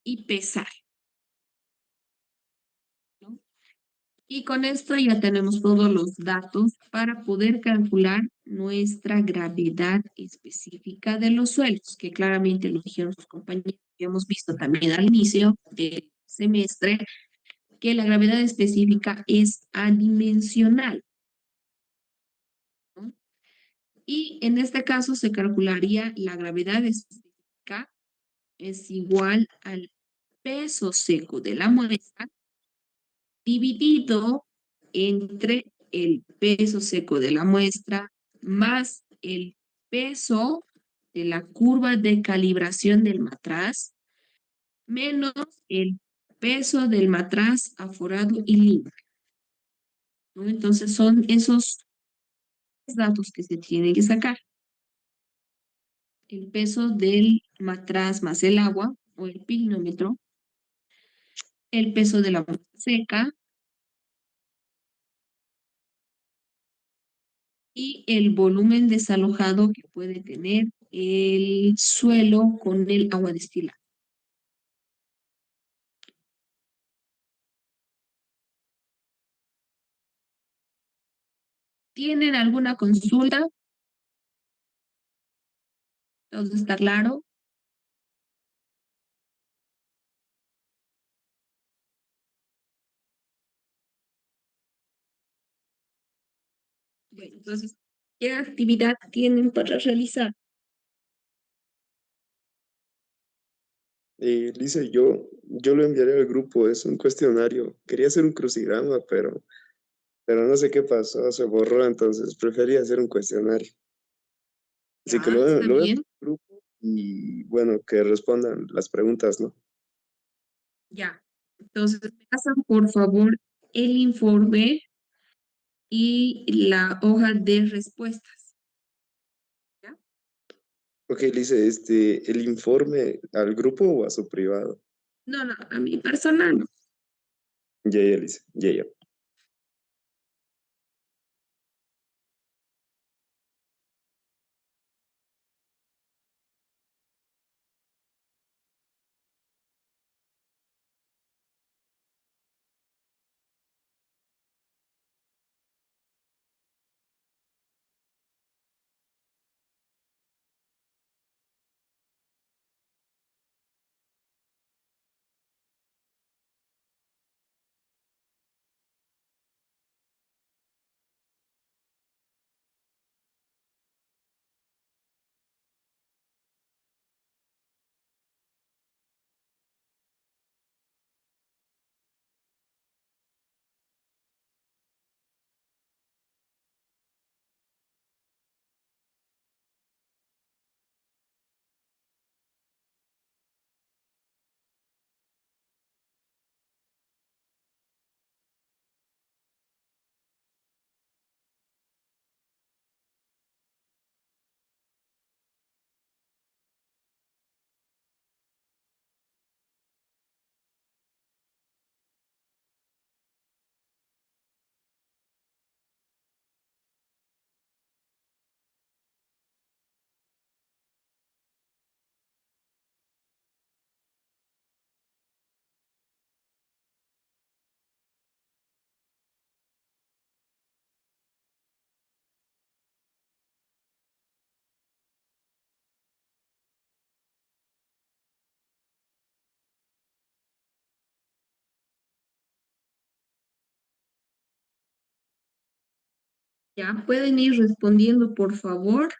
y pesar. Y con esto ya tenemos todos los datos para poder calcular nuestra gravedad específica de los suelos, que claramente lo dijeron sus compañeros, que hemos visto también al inicio del semestre, que la gravedad específica es adimensional, ¿no? Y en este caso se calcularía la gravedad específica es igual al peso seco de la muestra dividido entre el peso seco de la muestra más el peso de la curva de calibración del matraz menos el peso del matraz aforado y libre, ¿no? Entonces son esos datos que se tienen que sacar. El peso del matraz más el agua o el pignómetro, el peso de la muestra seca y el volumen desalojado que puede tener el suelo con el agua destilada. ¿Tienen alguna consulta? ¿Todo está claro? Bueno, entonces, ¿qué actividad tienen para realizar? Lisa, yo lo enviaré al grupo, es un cuestionario. Quería hacer un crucigrama, pero no sé qué pasó, se borró, entonces prefería hacer un cuestionario. Así que Ya, está lo voy a bien. hacer al grupo y bueno, que respondan las preguntas, ¿no? Ya. Entonces, me pasan por favor el informe y la hoja de respuestas. ¿Ya? Ok, Lisa, el informe al grupo o a su privado. No, no, a mi personal. No. Ya, Lisa, ya. Ya, pueden ir respondiendo, por favor.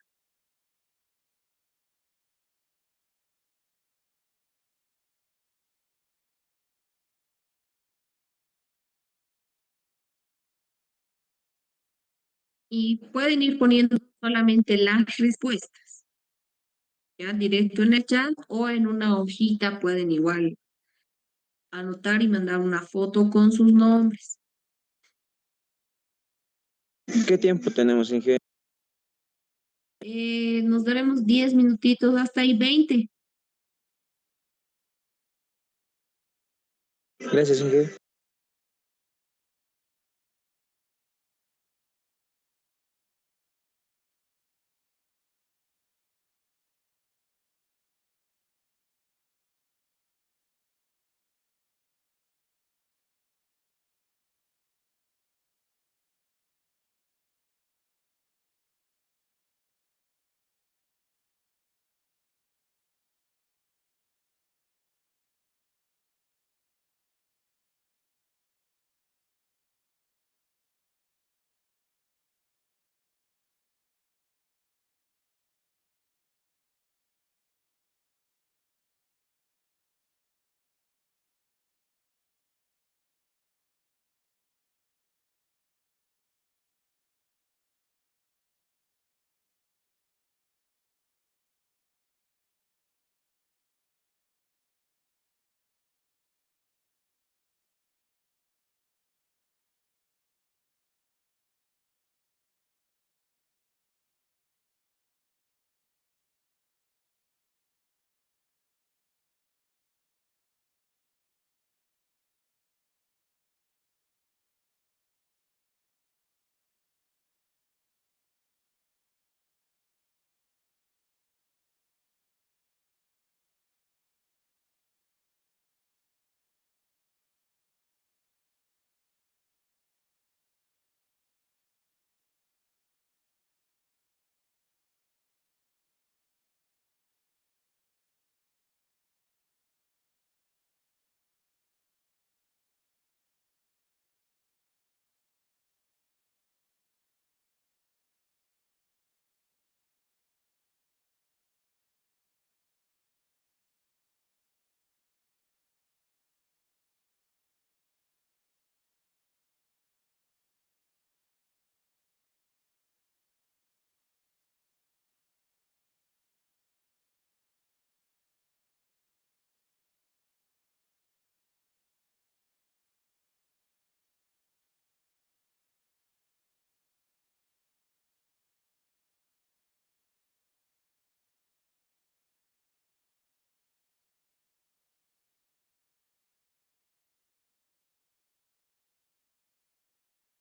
Y pueden ir poniendo solamente las respuestas, ya directo en el chat o en una hojita pueden igual anotar y mandar una foto con sus nombres. ¿Qué tiempo tenemos, Inge? Nos daremos 10 minutitos, hasta ahí 20. Gracias, Inge.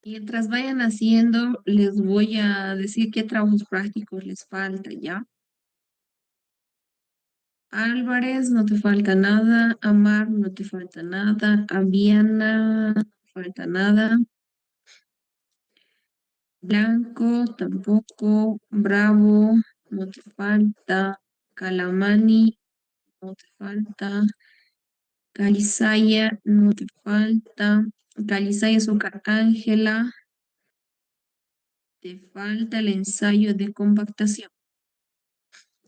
Mientras vayan haciendo, les voy a decir qué trabajos prácticos les falta, ¿ya? Álvarez, no te falta nada. Amar, no te falta nada. Aviana, no te falta nada. Blanco, tampoco. Bravo, no te falta. Calamani, no te falta. Calizaya, no te falta. Calizaya Azúcar Ángela, te falta el ensayo de compactación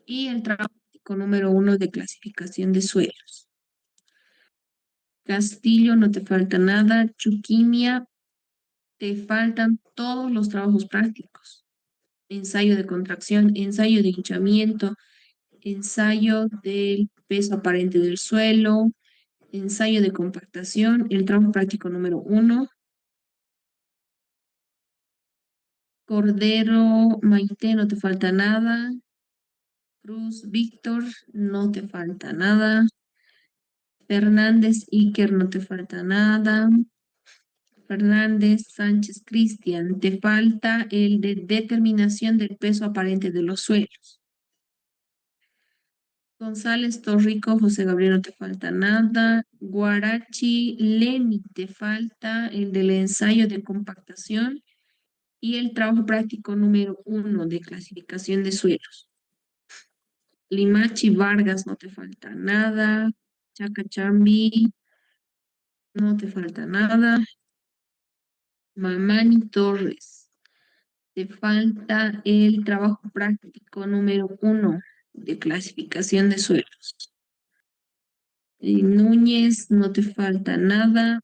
y el trabajo práctico número 1 de clasificación de suelos. Castillo, no te falta nada. Chuquimia, te faltan todos los trabajos prácticos. Ensayo de contracción, ensayo de hinchamiento, ensayo del peso aparente del suelo, ensayo de compactación, el trabajo práctico número 1. Cordero, Maite, no te falta nada. Cruz, Víctor, no te falta nada. Fernández, Iker, no te falta nada. Fernández, Sánchez, Cristian, te falta el de determinación del peso aparente de los suelos. González, Torrico, José Gabriel, no te falta nada. Guarachi, Leni, te falta el del ensayo de compactación y el trabajo práctico número 1 de clasificación de suelos. Limachi, Vargas, no te falta nada. Chacachambi, no te falta nada. Mamani Torres, te falta el trabajo práctico número 1 de clasificación de suelos. Núñez, no te falta nada.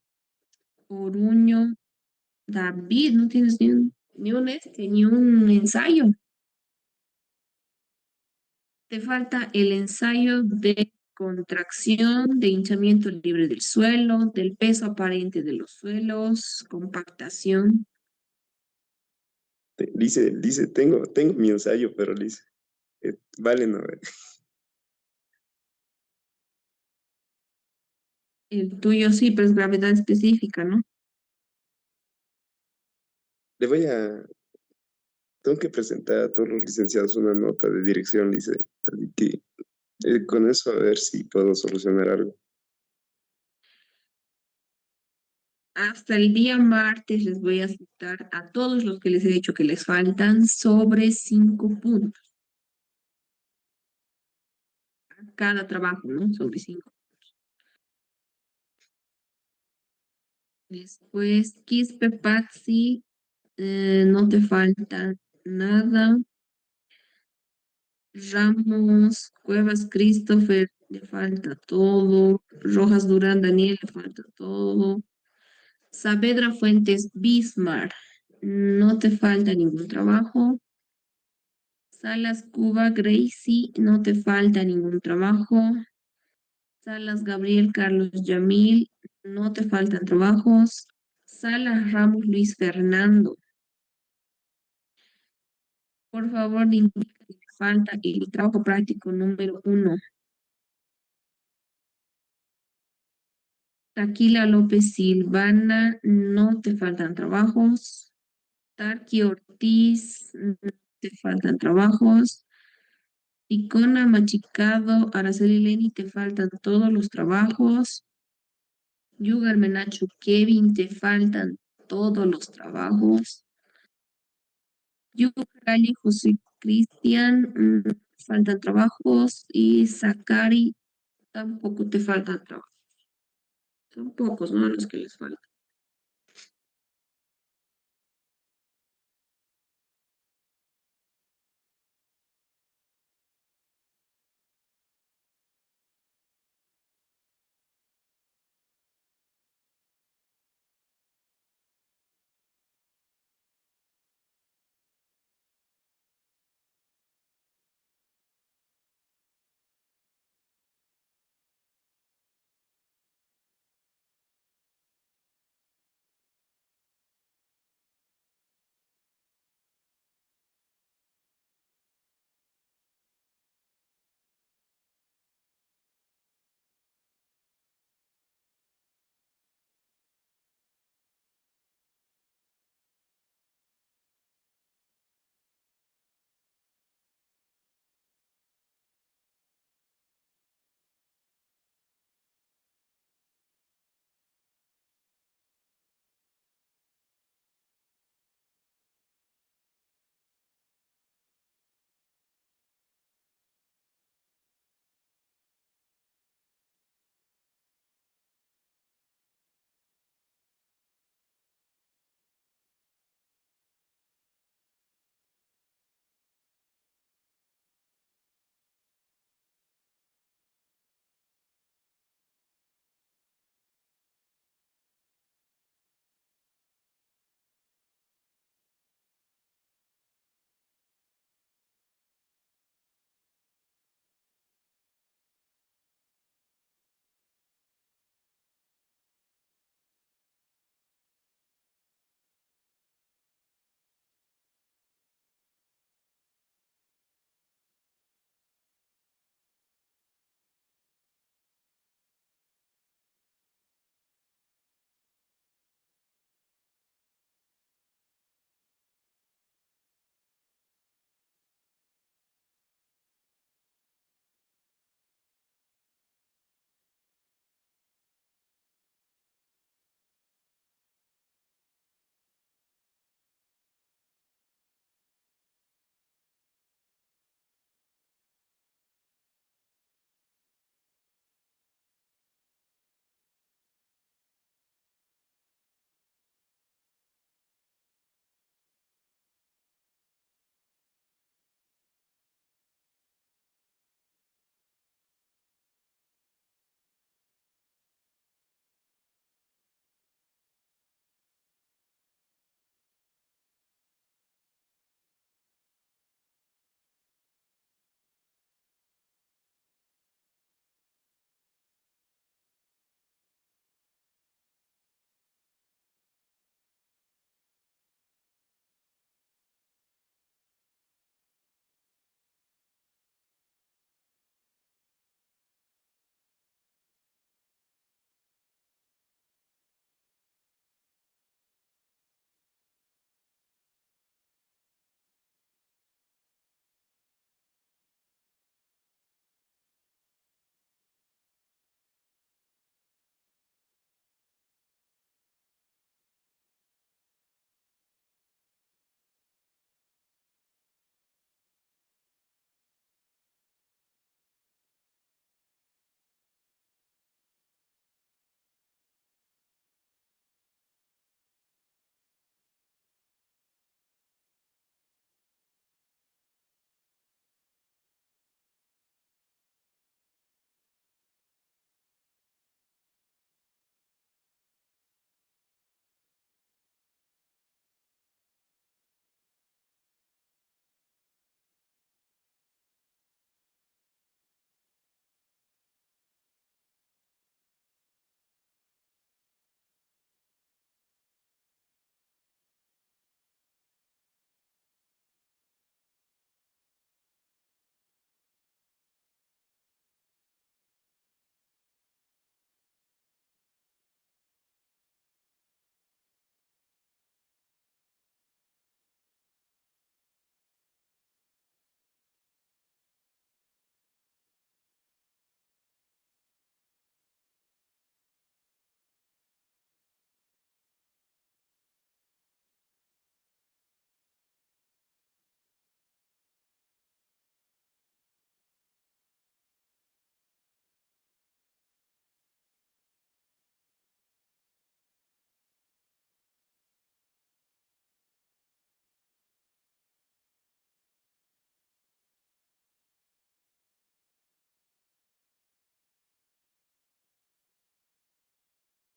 Oruño, David, no tienes ni un ensayo. Te falta el ensayo de contracción, de hinchamiento libre del suelo, del peso aparente de los suelos, compactación. Dice, tengo mi ensayo, pero dice, vale, no. El tuyo sí, pero es gravedad específica, ¿no? Le voy a, tengo que presentar a todos los licenciados una nota de dirección, dice, así que con eso a ver si puedo solucionar algo. Hasta el día martes les voy a citar a todos los que les he dicho que les faltan sobre 5 puntos. Cada trabajo, ¿no? Sobre 5. Después, Quispe Patsy, no te falta nada. Ramos, Cuevas Christopher, le falta todo. Rojas Durán Daniel, le falta todo. Saavedra Fuentes Bismar, no te falta ningún trabajo. Salas Cuba Gracie, no te falta ningún trabajo. Salas Gabriel Carlos Yamil, no te faltan trabajos. Salas Ramos Luis Fernando, por favor, indica que te falta el trabajo práctico número 1. Taquila López Silvana, no te faltan trabajos. Tarqui Ortiz, no te faltan trabajos. Icona Machicado, Araceli Leni, te faltan todos los trabajos. Yugar Menacho Kevin, te faltan todos los trabajos. Yugar Gali José Cristian, faltan trabajos. Y Zakari, tampoco te faltan trabajos. Son pocos, ¿no? Los que les faltan.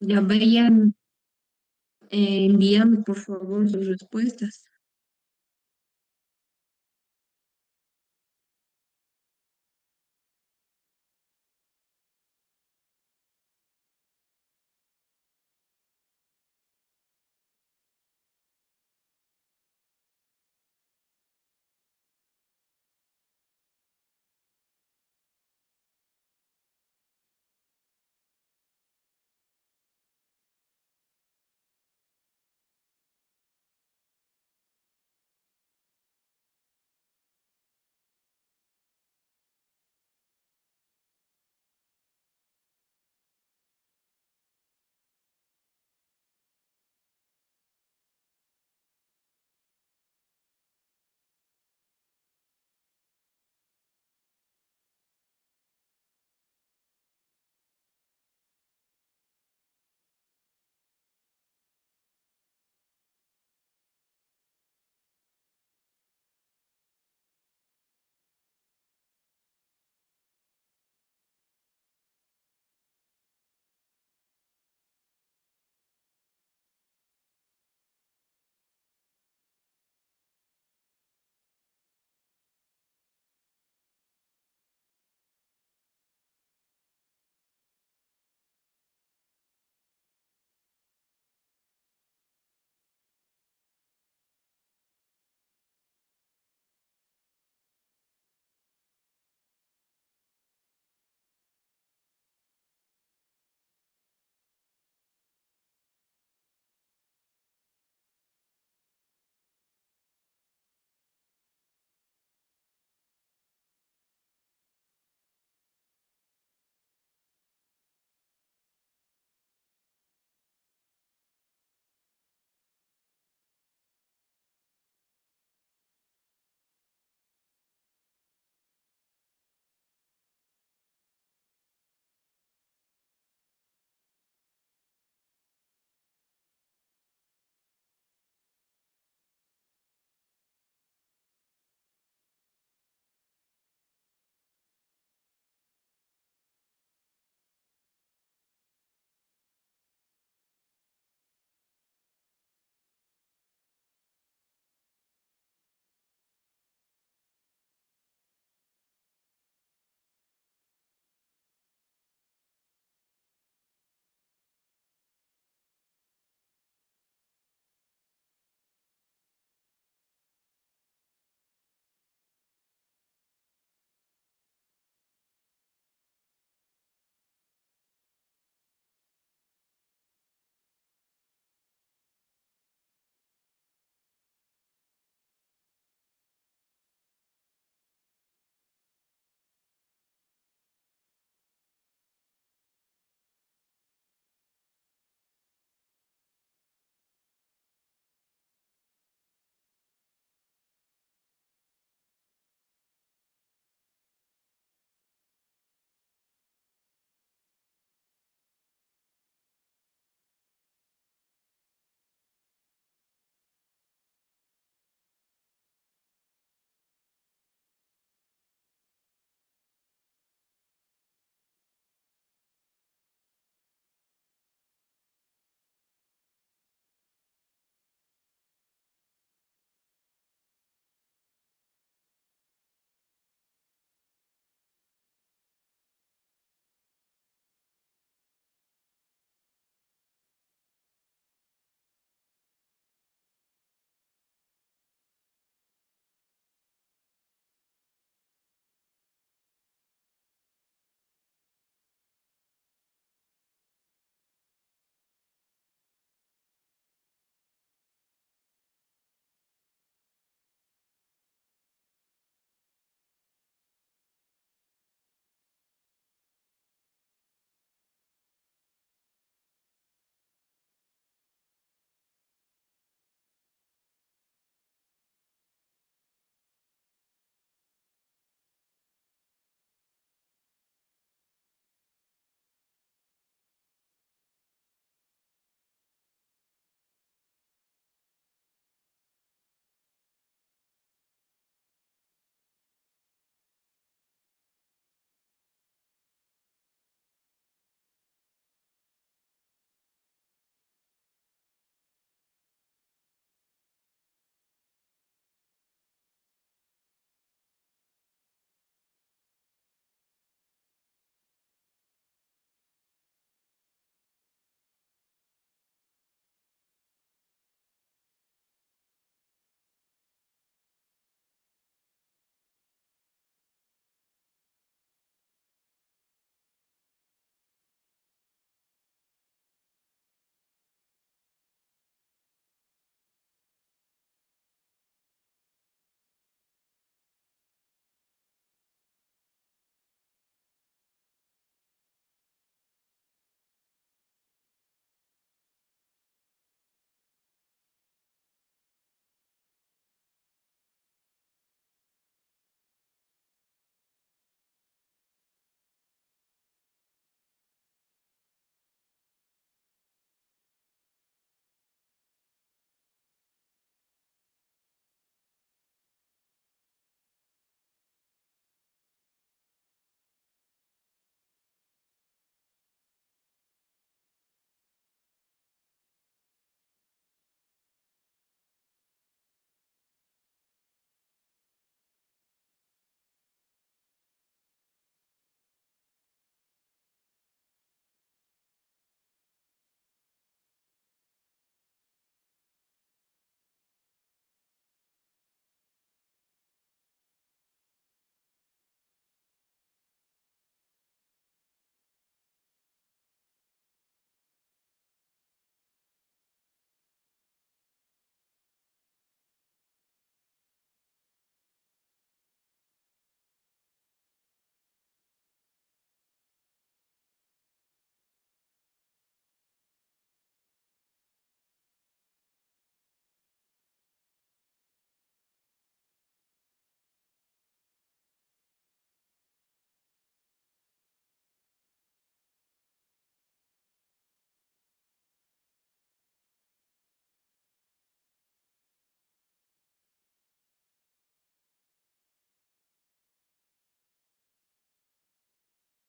Ya vayan, envíame por favor sus respuestas.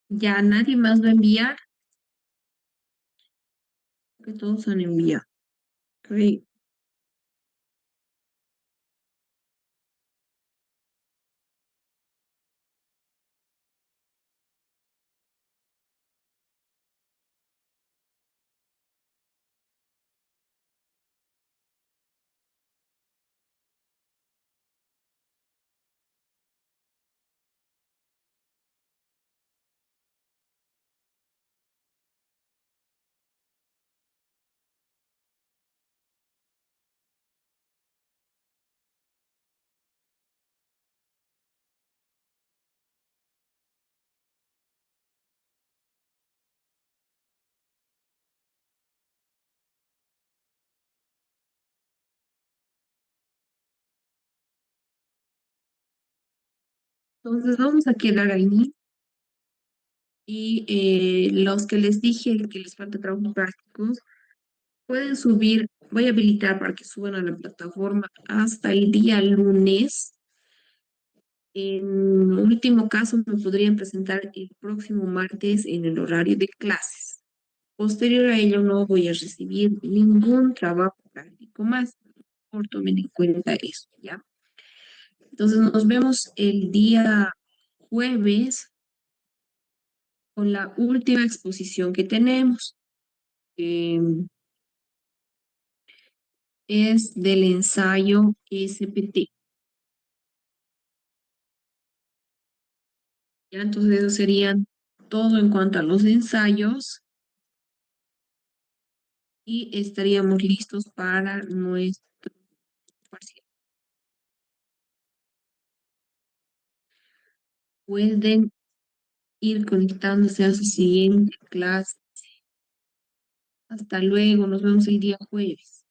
Ya nadie más va a enviar, que todos han enviado. Ok. Entonces vamos a quedar ahí. Y los que les dije que les falta trabajos prácticos, pueden subir, voy a habilitar para que suban a la plataforma hasta el día lunes. En último caso, me podrían presentar el próximo martes en el horario de clases. Posterior a ello, no voy a recibir ningún trabajo práctico más. Por tomen en cuenta eso, ¿ya? Entonces, nos vemos el día jueves con la última exposición que tenemos. Es del ensayo SPT. ¿Ya? Entonces, eso serían todo en cuanto a los ensayos y estaríamos listos para nuestro parcial. Pueden ir conectándose a su siguiente clase. Hasta luego, nos vemos el día jueves.